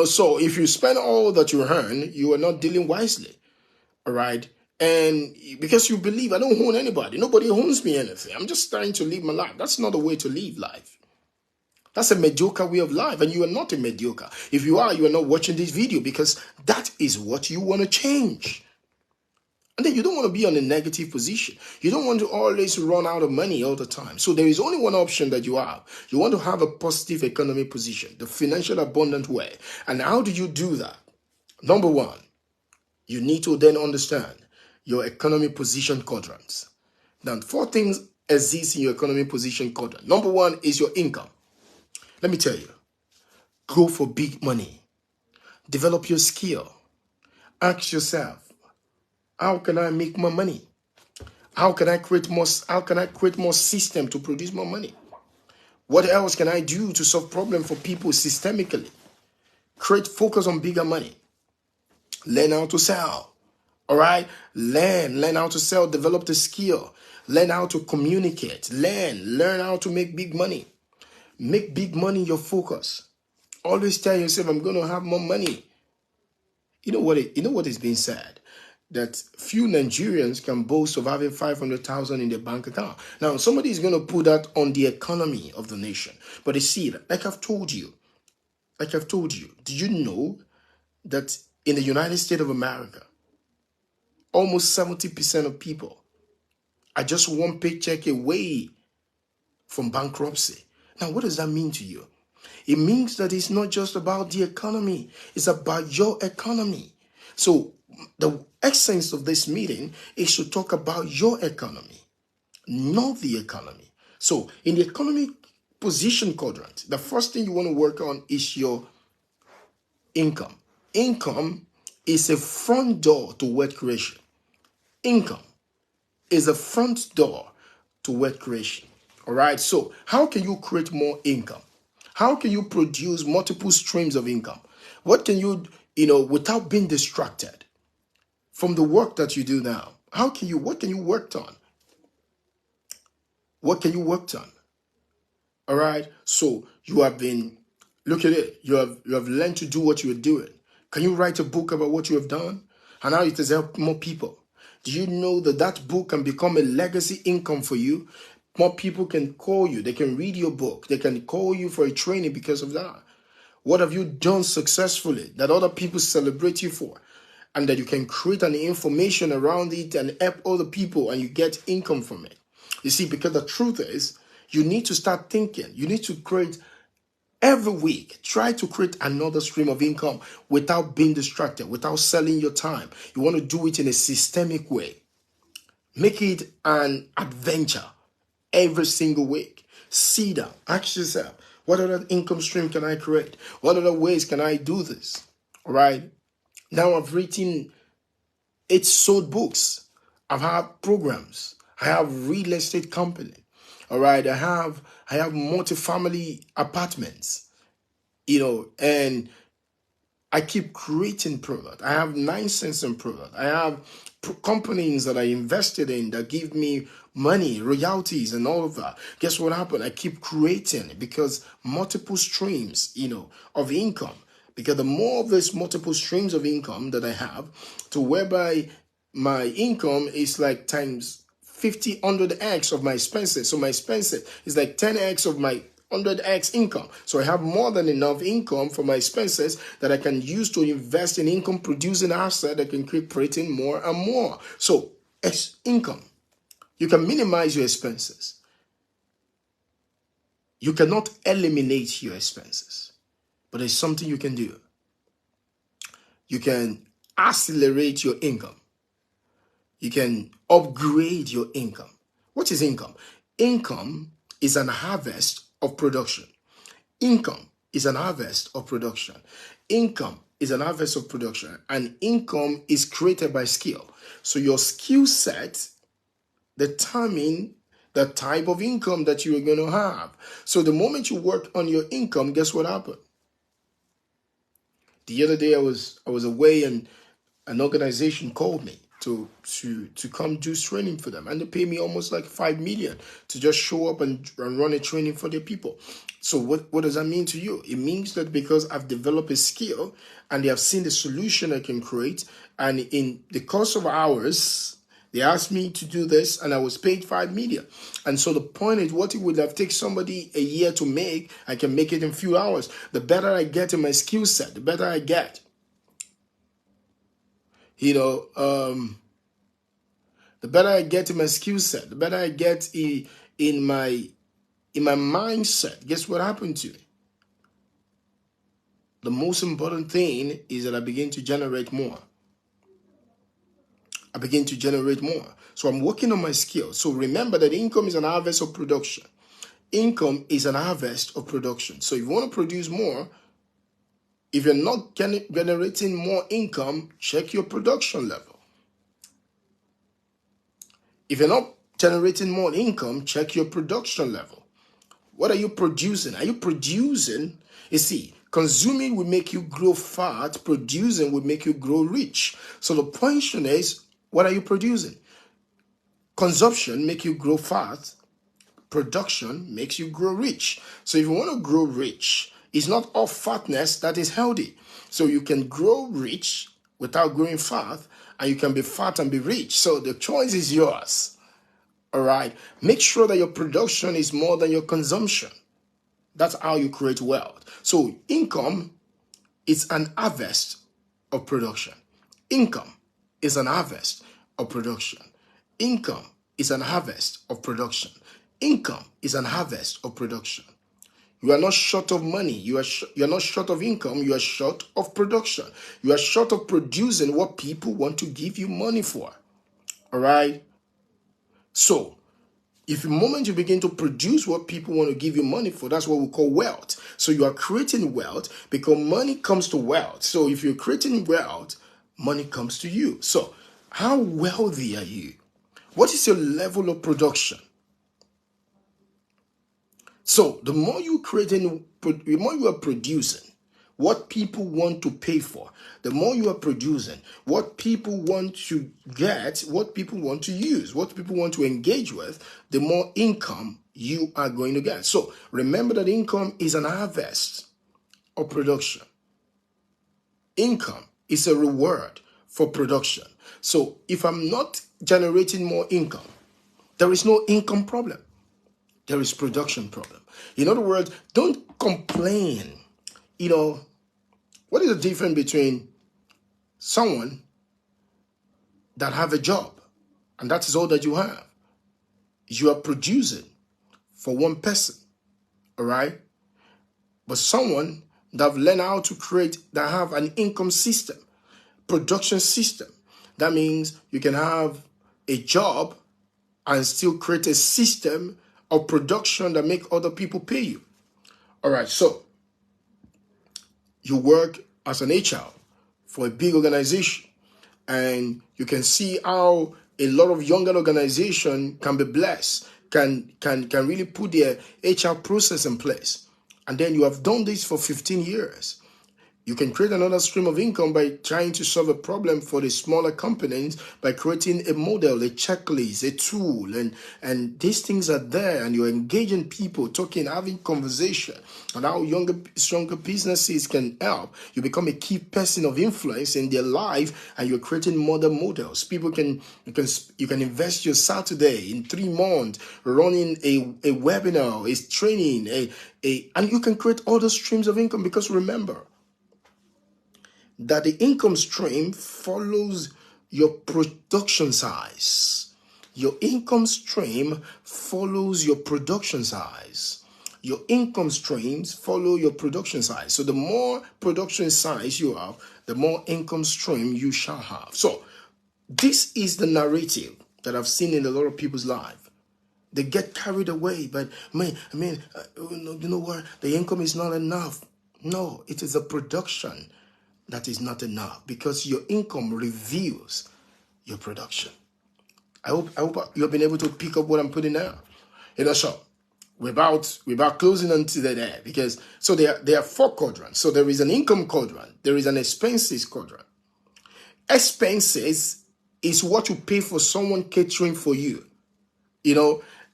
Speaker 1: So if you spend all that you earn, you are not dealing wisely. All right. And because you believe, I don't own anybody. Nobody owns me anything. I'm just trying to live my life. That's not the way to live life. That's a mediocre way of life, and you are not a mediocre. If you are not watching this video because that is what you want to change. And then you don't want to be on a negative position. You don't want to always run out of money all the time. So there is only one option that you have. You want to have a positive economic position, the financial abundant way. And how do you do that? Number one, you need to then understand your economic position quadrants. Now, four things exist in your economic position quadrant. Number one is your income. Let me tell you, go for big money. Develop your skill. Ask yourself, how can I make more money? How can I create more system to produce more money? What else can I do to solve problems for people systemically? Create focus on bigger money. Learn how to sell. All right? Learn how to sell, develop the skill. Learn how to communicate. Learn how to make big money. Make big money your focus. Always tell yourself, I'm going to have more money. You know what is being said? That few Nigerians can boast of having 500,000 in their bank account. Now, somebody is going to put that on the economy of the nation. But you see, like I've told you, do you know that in the United States of America, almost 70% of people are just one paycheck away from bankruptcy? Now, what does that mean to you? It means that it's not just about the economy. It's about your economy. So the essence of this meeting is to talk about your economy, not the economy. So in the economic position quadrant, the first thing you want to work on is your income. Income is a front door to wealth creation. Income is a front door to wealth creation. All right. So how can you create more income? How can you produce multiple streams of income? What can you, without being distracted from the work that you do now? What can you work on? What can you work on? All right. So you have been, look at it. You have learned to do what you are doing. Can you write a book about what you have done and how it has helped more people? Do you know that book can become a legacy income for you? More people can call you. They can read your book. They can call you for a training because of that. What have you done successfully that other people celebrate you for? And that you can create an information around it and help other people and you get income from it. You see, because the truth is, you need to start thinking. You need to create every week. Try to create another stream of income without being distracted, without selling your time. You want to do it in a systemic way. Make it an adventure every single week. Sit down. Ask yourself, what other income stream can I create? What other ways can I do this? All right. Now I've written 8 sold books. I've had programs. I have real estate company. All right. I have multifamily apartments, and I keep creating product. I have 9 cents in product. I have companies that I invested in that give me money, royalties, and all of that. Guess what happened? I keep creating because multiple streams, of income. Because the more of these multiple streams of income that I have, to whereby my income is like times 50, 100x of my expenses. So my expenses is like 10x of my 100x income. So I have more than enough income for my expenses that I can use to invest in income producing asset that can keep creating more and more. So it's income. You can minimize your expenses. You cannot eliminate your expenses, but there's something you can do. You can accelerate your income. You can upgrade your income. What is income? Income is an harvest of production. Income is an harvest of production. Income is an harvest of production. And income is created by skill. So your skill set determine the type of income that you are going to have. So the moment you work on your income, guess what happened? The other day I was away and an organization called me to come do training for them, and they pay me almost like 5 million to just show up and run a training for their people. So what does that mean to you? It means that because I've developed a skill and they have seen the solution I can create, and in the course of hours they asked me to do this and I was paid 5 million. And so the point is, what it would have taken somebody a year to make, I can make it in a few hours. The better I get in my skill set, the better I get. The better I get in my skill set, the better I get in my mindset, guess what happened to me? The most important thing is that I begin to generate more. I begin to generate more. So I'm working on my skills. So remember that income is an harvest of production. Income is an harvest of production. So if you want to produce more, if you're not generating more income, check your production level. If you're not generating more income, check your production level. What are you producing? Are you producing? You see, consuming will make you grow fat. Producing will make you grow rich. So the question is, what are you producing? Consumption makes you grow fat. Production makes you grow rich. So if you want to grow rich, it's not all fatness that is healthy. So you can grow rich without growing fat, and you can be fat and be rich. So the choice is yours. All right. Make sure that your production is more than your consumption. That's how you create wealth. So income is an harvest of production. Income is an harvest of production. Income is an harvest of production. Income is an harvest of production. You are not short of money. You are not short of income. You are short of production. You are short of producing what people want to give you money for. All right. So if the moment you begin to produce what people want to give you money for, that's what we call wealth. So you are creating wealth because money comes to wealth. So if you're creating wealth, money comes to you. So how wealthy are you? What is your level of production? So the more you the more you are producing what people want to pay for, the more you are producing what people want to get, what people want to use, what people want to engage with, the more income you are going to get. So remember that income is an harvest of production. Income is a reward for production. So if I'm not generating more income, there is no income problem. There is production problem. In other words, don't complain. What is the difference between someone that have a job and that is all that you have? You are producing for one person, all right? But someone that have learned how to create, that have an income system, production system. That means you can have a job and still create a system of production that make other people pay you. All right, so you work as an HR for a big organization, and you can see how a lot of younger organizations can be blessed, can really put their HR process in place. And then you have done this for 15 years. You can create another stream of income by trying to solve a problem for the smaller companies by creating a model, a checklist, a tool, and these things are there, and you're engaging people, talking, having conversation, and how stronger businesses can help. You become a key person of influence in their life, and you're creating models. You can invest your Saturday in 3 months running a webinar, a training, and you can create other streams of income, because remember that the income stream follows your production size. Your income stream follows your production size. Your income streams follow your production size. So the more production size you have, the more income stream you shall have. So this is the narrative that I've seen in a lot of people's life. They get carried away, but you know what? The income is not enough. No, it is a production that is not enough, because your income reveals your production. I hope you've been able to pick up what I'm putting down. So we're about closing on to there, because so there are 4 quadrants. So there is an income quadrant, there is an expenses quadrant. Expenses is what you pay for someone catering for you.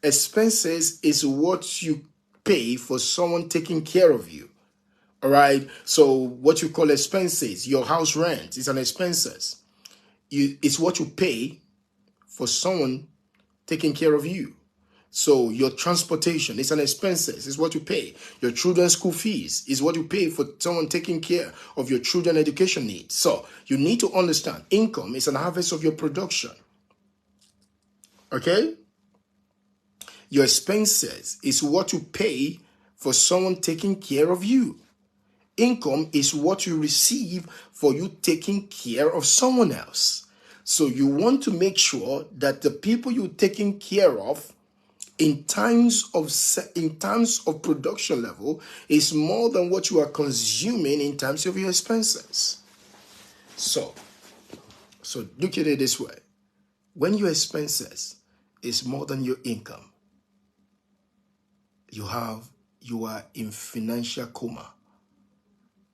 Speaker 1: Expenses is what you pay for someone taking care of you. All right. So what you call expenses, your house rent is an expenses. It's what you pay for someone taking care of you. So your transportation is an expenses. It's what you pay. Your children's school fees is what you pay for someone taking care of your children's education needs. So you need to understand income is an harvest of your production. Okay? Your expenses is what you pay for someone taking care of you. Income is what you receive for you taking care of someone else. So you want to make sure that the people you're taking care of in times of production level is more than what you are consuming in terms of your expenses. So look at it this way. When your expenses is more than your income, you are in financial coma.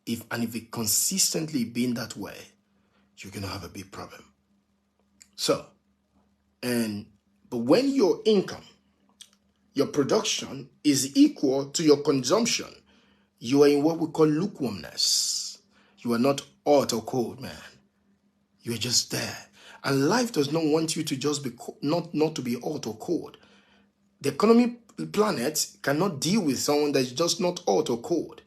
Speaker 1: If it consistently been that way, you're gonna have a big problem. But when your income, your production is equal to your consumption, you are in what we call lukewarmness. You are not hot or cold, man. You are just there. And life does not want you to just be not to be hot or cold. The economy planet cannot deal with someone that's just not hot or cold.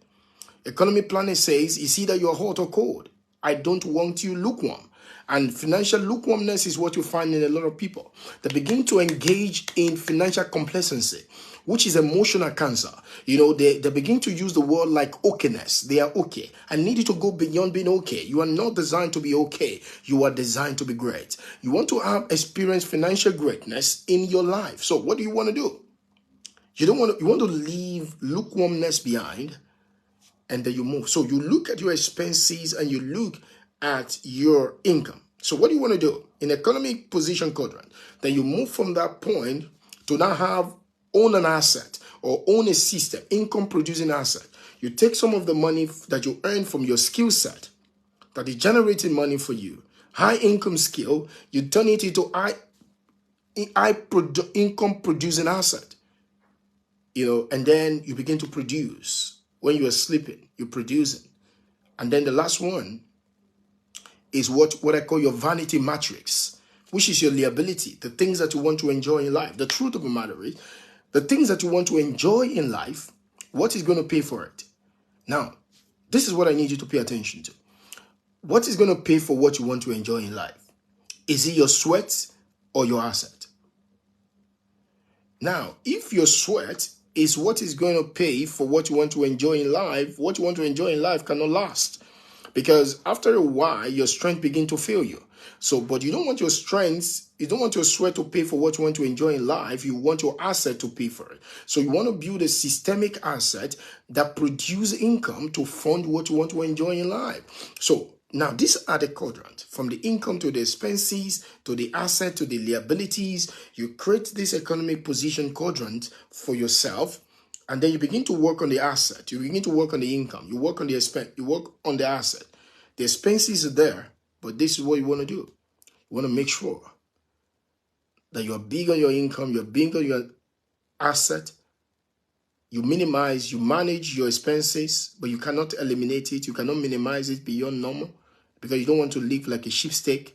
Speaker 1: Economy planet says it's either you're hot or cold. I don't want you lukewarm. And financial lukewarmness is what you find in a lot of people. They begin to engage in financial complacency, which is emotional cancer. They begin to use the word like okayness. They are okay. I need you to go beyond being okay. You are not designed to be okay. You are designed to be great. You want to experience financial greatness in your life. So what do you want to do? You want to leave lukewarmness behind, and then you move. So you look at your expenses and you look at your income. So what do you want to do? In economic position quadrant, then you move from that point to now own an asset or own a system, income producing asset. You take some of the money that you earn from your skill set that is generating money for you, high income skill, you turn it into income producing asset. And then you begin to produce. When you are sleeping, you're producing. And then the last one is what I call your vanity matrix, which is your liability, the things that you want to enjoy in life. The truth of the matter is, the things that you want to enjoy in life, what is going to pay for it? Now, this is what I need you to pay attention to. What is going to pay for what you want to enjoy in life? Is it your sweat or your asset? Now, if your sweat is what is going to pay for what you want to enjoy in life, what you want to enjoy in life cannot last. Because after a while, your strength begins to fail you. But you don't want your strength, you don't want your sweat to pay for what you want to enjoy in life. You want your asset to pay for it. So you want to build a systemic asset that produces income to fund what you want to enjoy in life. So now these are the quadrants, from the income to the expenses, to the asset, to the liabilities. You create this economic position quadrant for yourself. And then you begin to work on the asset. You begin to work on the income. You work on the expense. You work on the asset. The expenses are there, but this is what you want to do. You want to make sure that you're big on your income, you're big on your asset. You manage your expenses, but you cannot eliminate it. You cannot minimize it beyond normal because you don't want to live like a sheepstick.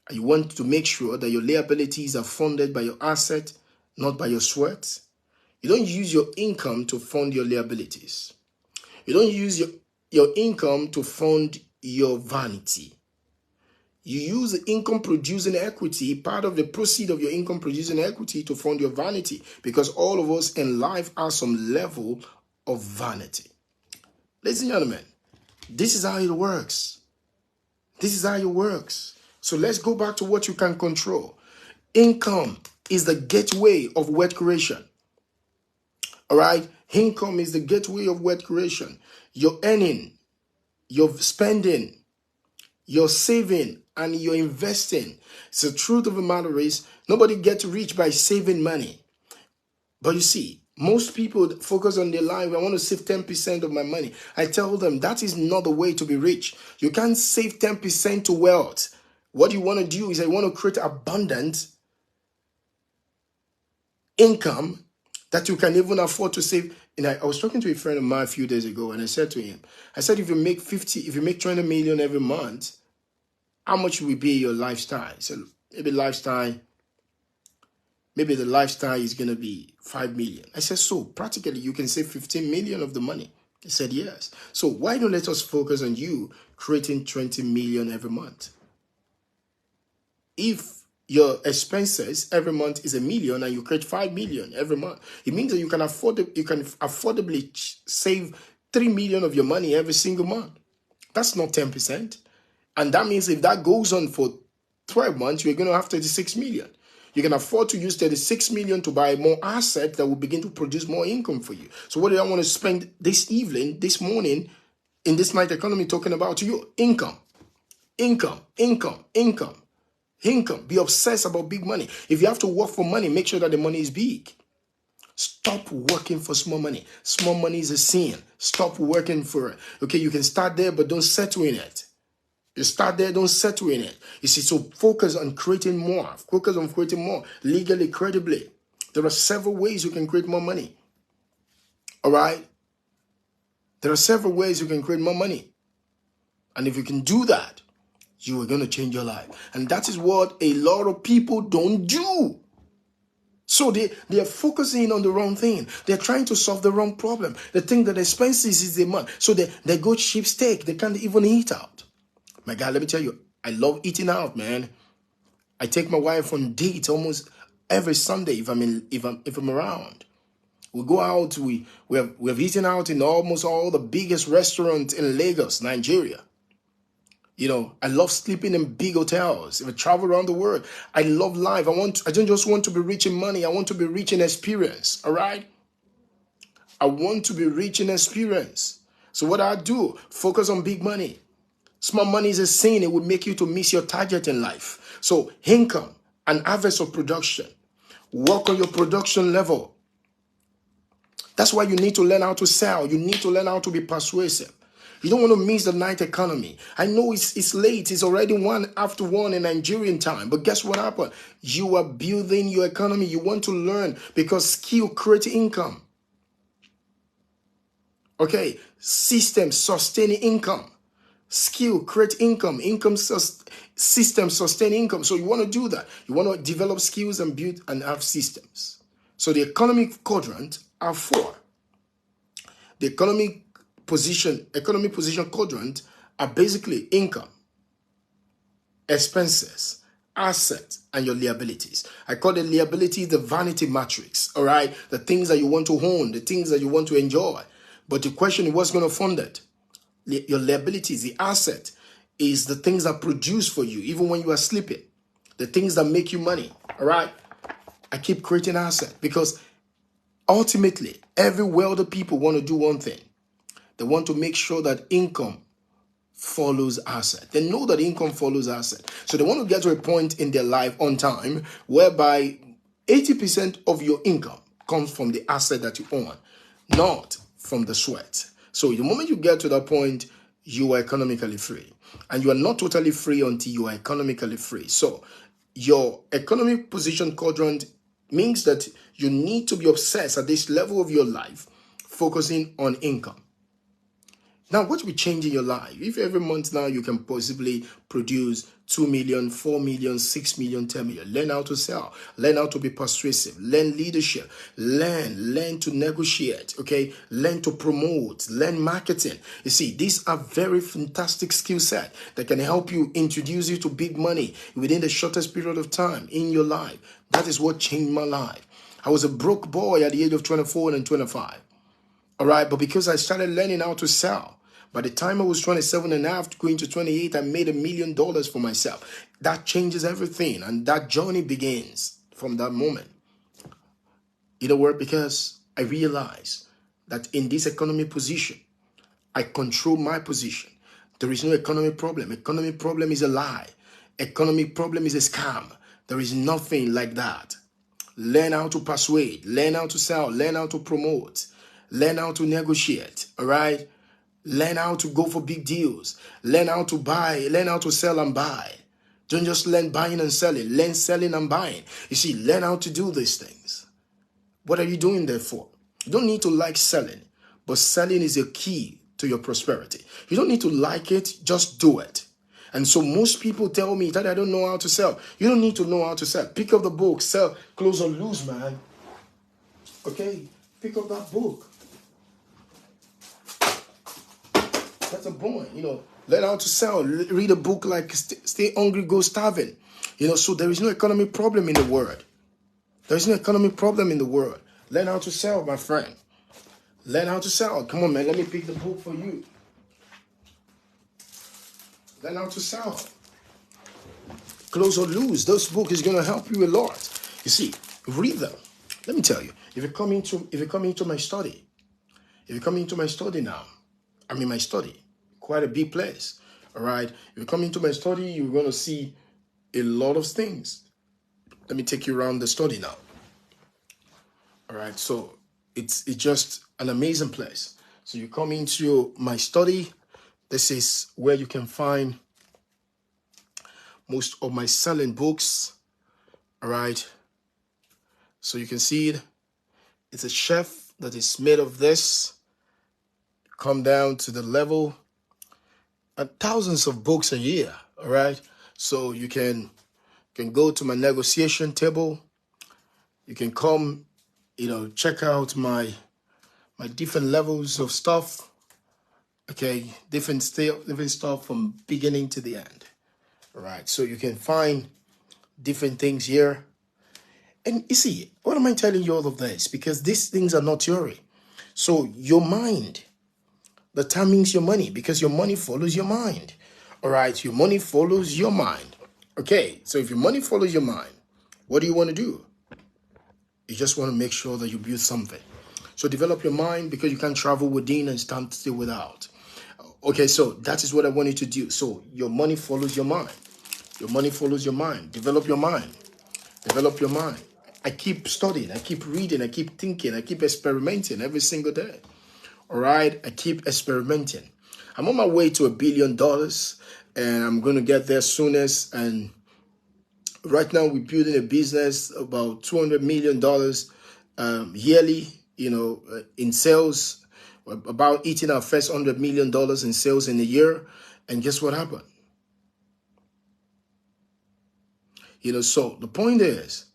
Speaker 1: And you want to make sure that your liabilities are funded by your asset, not by your sweat. You don't use your income to fund your liabilities. You don't use your income to fund your vanity. You use the income producing equity, part of the proceed of your income producing equity, to fund your vanity, because all of us in life have some level of vanity. Ladies and gentlemen, this is how it works. This is how it works. So let's go back to what you can control. Income is the gateway of wealth creation. All right? Income is the gateway of wealth creation. You're earning, you're spending, you're saving, and you're investing. So the truth of the matter is, nobody gets rich by saving money. But you see, most people focus on their life. I want to save 10% of my money. I tell them that is not the way to be rich. You can't save 10% to wealth. What you want to do is I want to create abundant income that you can even afford to save. And I was talking to a friend of mine a few days ago, and I said to him, if you make 20 million every month, how much will be your lifestyle? So maybe the lifestyle is going to be 5 million. I said, so practically you can save 15 million of the money. He said, yes. So why don't let us focus on you creating 20 million every month? If your expenses every month is 1 million and you create 5 million every month, it means that you can affordably save 3 million of your money every single month. That's not 10%. And that means if that goes on for 12 months, you're going to have 36 million. You can afford to use 36 million to buy more assets that will begin to produce more income for you. So what do I want to spend this evening, this morning, in this night economy talking about to you? Income, income, income, income, income. Be obsessed about big money. If you have to work for money, make sure that the money is big. Stop working for small money. Small money is a sin. Stop working for it. Okay, you can start there, but don't settle in it. You start there, don't settle in it. You see, so focus on creating more. Focus on creating more legally, credibly. There are several ways you can create more money. All right? There are several ways you can create more money. And if you can do that, you are going to change your life. And that is what a lot of people don't do. So they are focusing on the wrong thing. They're trying to solve the wrong problem. They think that expenses is the month. So they go cheap steak. They can't even eat out. My God, let me tell you, I love eating out, man. I take my wife on dates almost every Sunday if I'm around. We go out. We have eaten out in almost all the biggest restaurants in Lagos, Nigeria. You know, I love sleeping in big hotels. If I travel around the world, I love life. I don't just want to be rich in money. I want to be rich in experience. All right. I want to be rich in experience. So what I do, focus on big money. Small money is a sin. It will make you to miss your target in life. So income and harvest of production. Work on your production level. That's why you need to learn how to sell. You need to learn how to be persuasive. You don't want to miss the night economy. I know it's late. It's already 1 after 1 in Nigerian time. But guess what happened? You are building your economy. You want to learn because skill creates income. Okay, system sustaining income. Skill create income. System sustain income. So you want to do that. You want to develop skills and build and have systems. So the economic quadrant are 4. The economic position quadrant are basically income, expenses, assets, and your liabilities. I call the liabilities the vanity matrix. All right, the things that you want to own, the things that you want to enjoy. But the question is, what's going to fund it? Your liabilities, the asset, is the things that produce for you, even when you are sleeping. The things that make you money. All right? I keep creating asset because ultimately, every wealthy people want to do one thing. They want to make sure that income follows asset. They know that income follows asset. So they want to get to a point in their life on time whereby 80% of your income comes from the asset that you own, not from the sweat. So the moment you get to that point, you are economically free. And you are not totally free until you are economically free. So your economic position quadrant means that you need to be obsessed at this level of your life, focusing on income. Now, what will change in your life? If every month now you can possibly produce 2 million, 4 million, 6 million, 10 million, learn how to sell, learn how to be persuasive, learn leadership, learn to negotiate, okay? Learn to promote, learn marketing. You see, these are very fantastic skill set that can help you introduce you to big money within the shortest period of time in your life. That is what changed my life. I was a broke boy at the age of 24 and 25. All right, but because I started learning how to sell, by the time I was 27 and a half, going to 28, I made $1 million for myself. That changes everything, and that journey begins from that moment. You know what? Because I realized that in this economic position, I control my position. There is no economic problem. Economic problem is a lie. Economic problem is a scam. There is nothing like that. Learn how to persuade. Learn how to sell. Learn how to promote. Learn how to negotiate. All right? Learn how to go for big deals. Learn how to buy. Learn how to sell and buy. Don't just learn buying and selling. Learn selling and buying. You see, learn how to do these things. What are you doing there for? You don't need to like selling, but selling is a key to your prosperity. You don't need to like it, just do it. And so most people tell me that I don't know how to sell. You don't need to know how to sell. Pick up the book, sell, close or lose, man. Okay? Pick up that book. That's a point. Learn how to sell. Read a book like Stay Hungry, Go Starving. So there is no economic problem in the world. There is no economic problem in the world. Learn how to sell, my friend. Learn how to sell. Come on, man. Let me pick the book for you. Learn how to sell. Close or Lose. Those books is gonna help you a lot. You see, read them. Let me tell you. If you come into my study, now, I'm in my study, quite a big place. All right. If you come into my study, you're gonna see a lot of things. Let me take you around the study now. All right. So it's just an amazing place. So you come into my study. This is where you can find most of my selling books. All right. So you can see it. It's a shelf that is made of this. Come down to the level and thousands of books a year. All right. So you can go to my negotiation table. You can come, check out my different levels of stuff. Okay, different stuff from beginning to the end. All right, so you can find different things here. And you see, what am I telling you all of this? Because these things are not theory. So your mind determines your money, because your money follows your mind. All right, your money follows your mind. Okay, so if your money follows your mind, what do you want to do? You just want to make sure that you build something. So develop your mind, because you can't travel within and stand still without. Okay, so that is what I want you to do. So your money follows your mind. Your money follows your mind. Develop your mind. Develop your mind. I keep studying. I keep reading. I keep thinking. I keep experimenting every single day. All right? I keep experimenting. I'm on my way to $1 billion, and I'm going to get there soonest. And right now, we're building a business about $200 million yearly, in sales. About eating our first $100 million in sales in a year. And guess what happened? So the point is,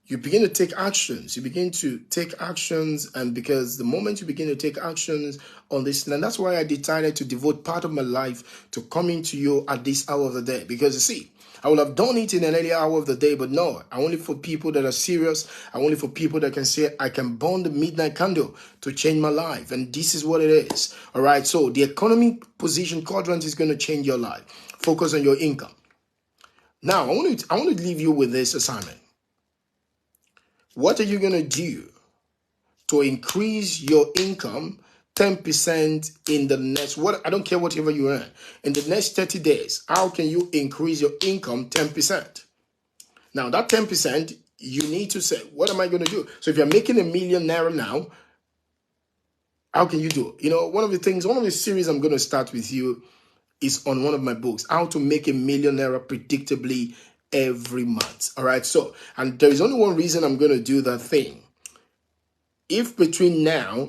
Speaker 1: you begin to take actions. You begin to take actions, and because the moment you begin to take actions on this, and that's why I decided to devote part of my life to coming to you at this hour of the day. Because you see, I would have done it in an earlier hour of the day, but no, I only for people that are serious. I only for people that can say, I can burn the midnight candle to change my life. And this is what it is. All right. So the economic position quadrant is going to change your life. Focus on your income. Now, I want to leave you with this assignment. What are you going to do to increase your income 10% in the next, I don't care whatever you earn, in the next 30 days? How can you increase your income 10%? Now, that 10%, you need to say, what am I going to do? So if you're making $1 million now, how can you do it? One of the series I'm going to start with you is on one of my books, How to Make $1 Million Predictably Every Month. All right. So, and there is only one reason I'm going to do that thing. If between now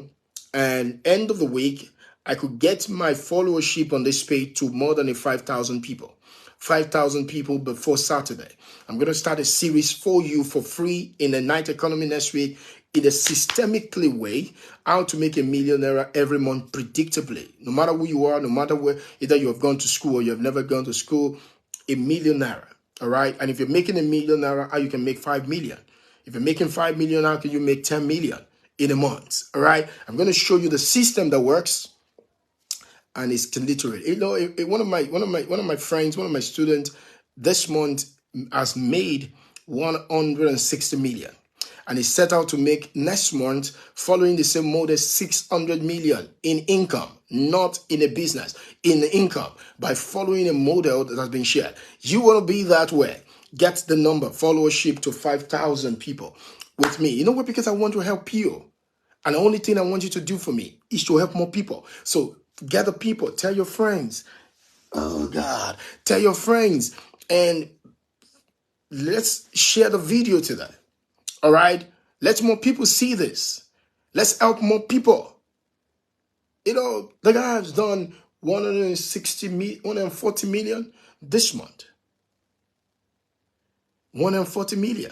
Speaker 1: and end of the week, I could get my followership on this page to more than 5,000 people. 5,000 people before Saturday. I'm going to start a series for you for free in the Night Economy next week, in a systemically way, how to make $1 million every month predictably. No matter who you are, no matter where, either you have gone to school or you have never gone to school, $1 million. All right. And if you're making $1 million, how you can make 5 million. If you're making 5 million, how can you make 10 million in a month? All right. I'm going to show you the system that works. And it's literally, one of my friends, one of my students this month has made 160 million. And he set out to make next month, following the same model, 600 million in income, not in a business, in income, by following a model that has been shared. You want to be that way. Get the number, followership to 5,000 people with me. You know what? Because I want to help you. And the only thing I want you to do for me is to help more people. So gather people, tell your friends. Oh God, tell your friends, and let's share the video to them. All right, let more people see this. Let's help more people. The guy has done 140 million this month. 140 million,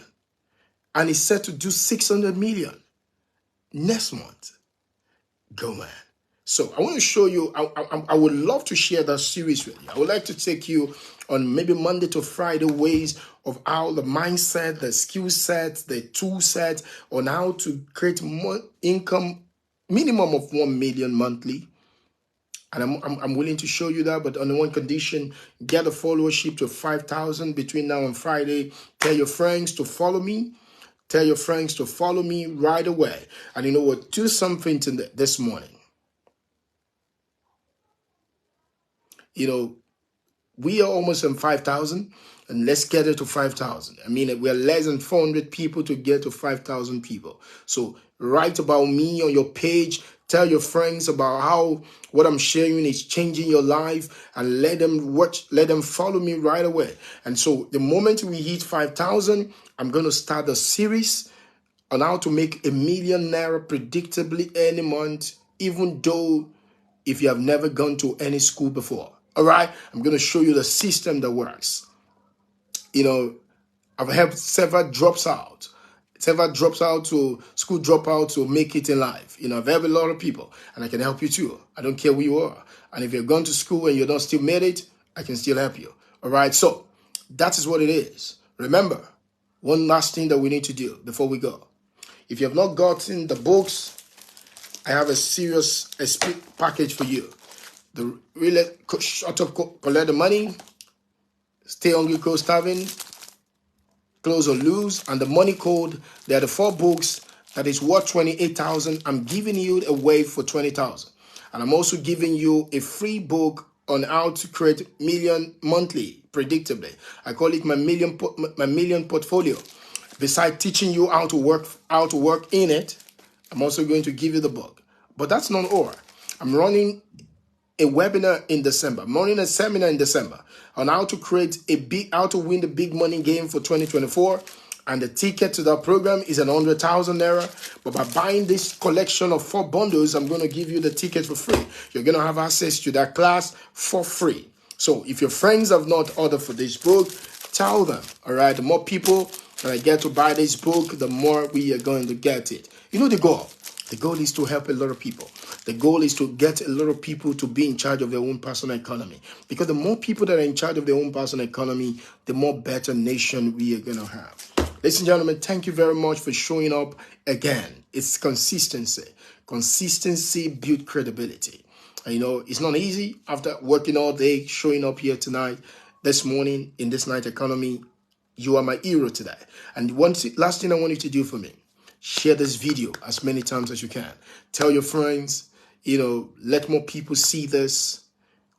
Speaker 1: and he's set to do 600 million next month. Go, man. So I want to show you, I would love to share that series with you. I would like to take you on maybe Monday to Friday ways of how the mindset, the skill set, the tool set on how to create more income, minimum of 1 million monthly. And I'm willing to show you that, but on the one condition, get a followership to 5,000 between now and Friday. Tell your friends to follow me. Tell your friends to follow me right away. And you know what? Do something this morning. You know, we are almost on 5,000, and let's get it to 5,000. I mean, we're less than 400 people to get to 5,000 people. So write about me on your page. Tell your friends about how what I'm sharing is changing your life, and let them watch, let them follow me right away. And so the moment we hit 5,000, I'm going to start a series on how to make ₦1 million predictably any month, even though if you have never gone to any school before. All right, I'm going to show you the system that works. You know, I've helped several to school dropouts to make it in life. You know, I've helped a lot of people, and I can help you too. I don't care who you are. And if you're going to school and you don't still made it, I can still help you. All right, so that is what it is. Remember, one last thing that we need to do before we go. If you have not gotten the books, I have a serious package for you. The really shut up, collect the money, stay hungry, go starving, close or lose, and the money code. They are the 4 books that is worth 28,000. I'm giving you away for 20,000, and I'm also giving you a free book on how to create million monthly predictably. I call it my million portfolio. Besides teaching you how to work in it, I'm also going to give you the book. But that's not all. I'm running a webinar in December. I'm running a seminar in December on how to win the big money game for 2024. And the ticket to that program is an 100,000 naira. But by buying this collection of 4 bundles, I'm going to give you the ticket for free. You're going to have access to that class for free. So if your friends have not ordered for this book, tell them. All right, the more people that I get to buy this book, the more we are going to get it. You know the goal. The goal is to help a lot of people. The goal is to get a lot of people to be in charge of their own personal economy. Because the more people that are in charge of their own personal economy, the more better nation we are going to have. Ladies and gentlemen, thank you very much for showing up again. It's consistency. Consistency builds credibility. And you know, it's not easy after working all day, showing up here tonight, this morning, in this night economy. You are my hero today. And last thing I want you to do for me, share this video as many times as you can. Tell your friends, you know, let more people see this,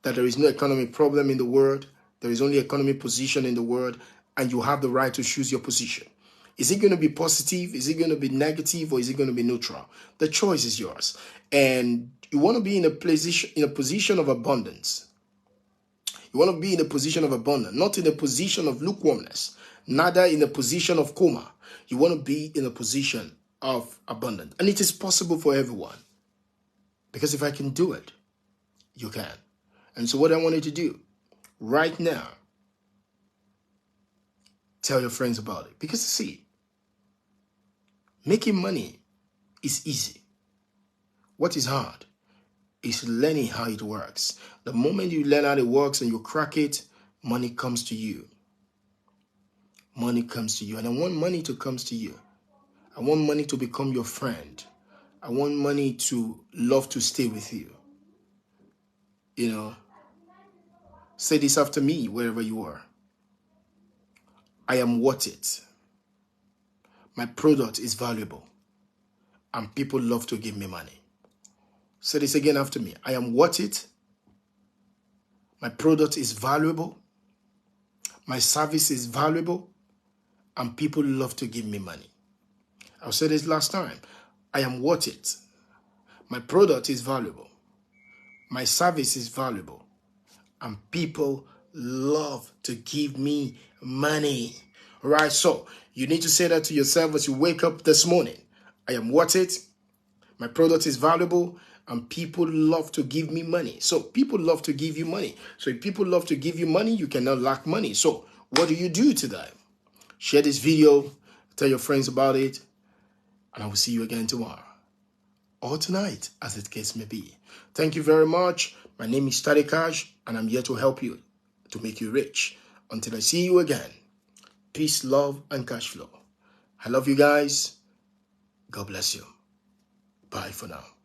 Speaker 1: that there is no economic problem in the world. There is only economic position in the world, and you have the right to choose your position. Is it going to be positive? Is it going to be negative? Or is it going to be neutral? The choice is yours. And you want to be in a position of abundance. You want to be in a position of abundance, not in a position of lukewarmness, neither in a position of coma. You want to be in a position of abundance. And it is possible for everyone. Because if I can do it, you can. And so what I want you to do right now, tell your friends about it. Because see, making money is easy. What is hard is learning how it works. The moment you learn how it works and you crack it, money comes to you. Money comes to you. And I want money to come to you. I want money to become your friend. I want money to love to stay with you. You know, say this after me wherever you are. I am worth it. My product is valuable. And people love to give me money. Say this again after me. I am worth it. My product is valuable. My service is valuable. And people love to give me money. I'll say this last time. I am worth it. My product is valuable. My service is valuable. And people love to give me money. All right, so you need to say that to yourself as you wake up this morning. I am worth it. My product is valuable. And people love to give me money. So people love to give you money. So if people love to give you money, you cannot lack money. So what do you do today? Share this video. Tell your friends about it. And I will see you again tomorrow. or tonight, as the case may be. Thank you very much. My name is TadeCash, and I'm here to help you to make you rich. Until I see you again, peace, love, and cash flow. I love you guys. God bless you. Bye for now.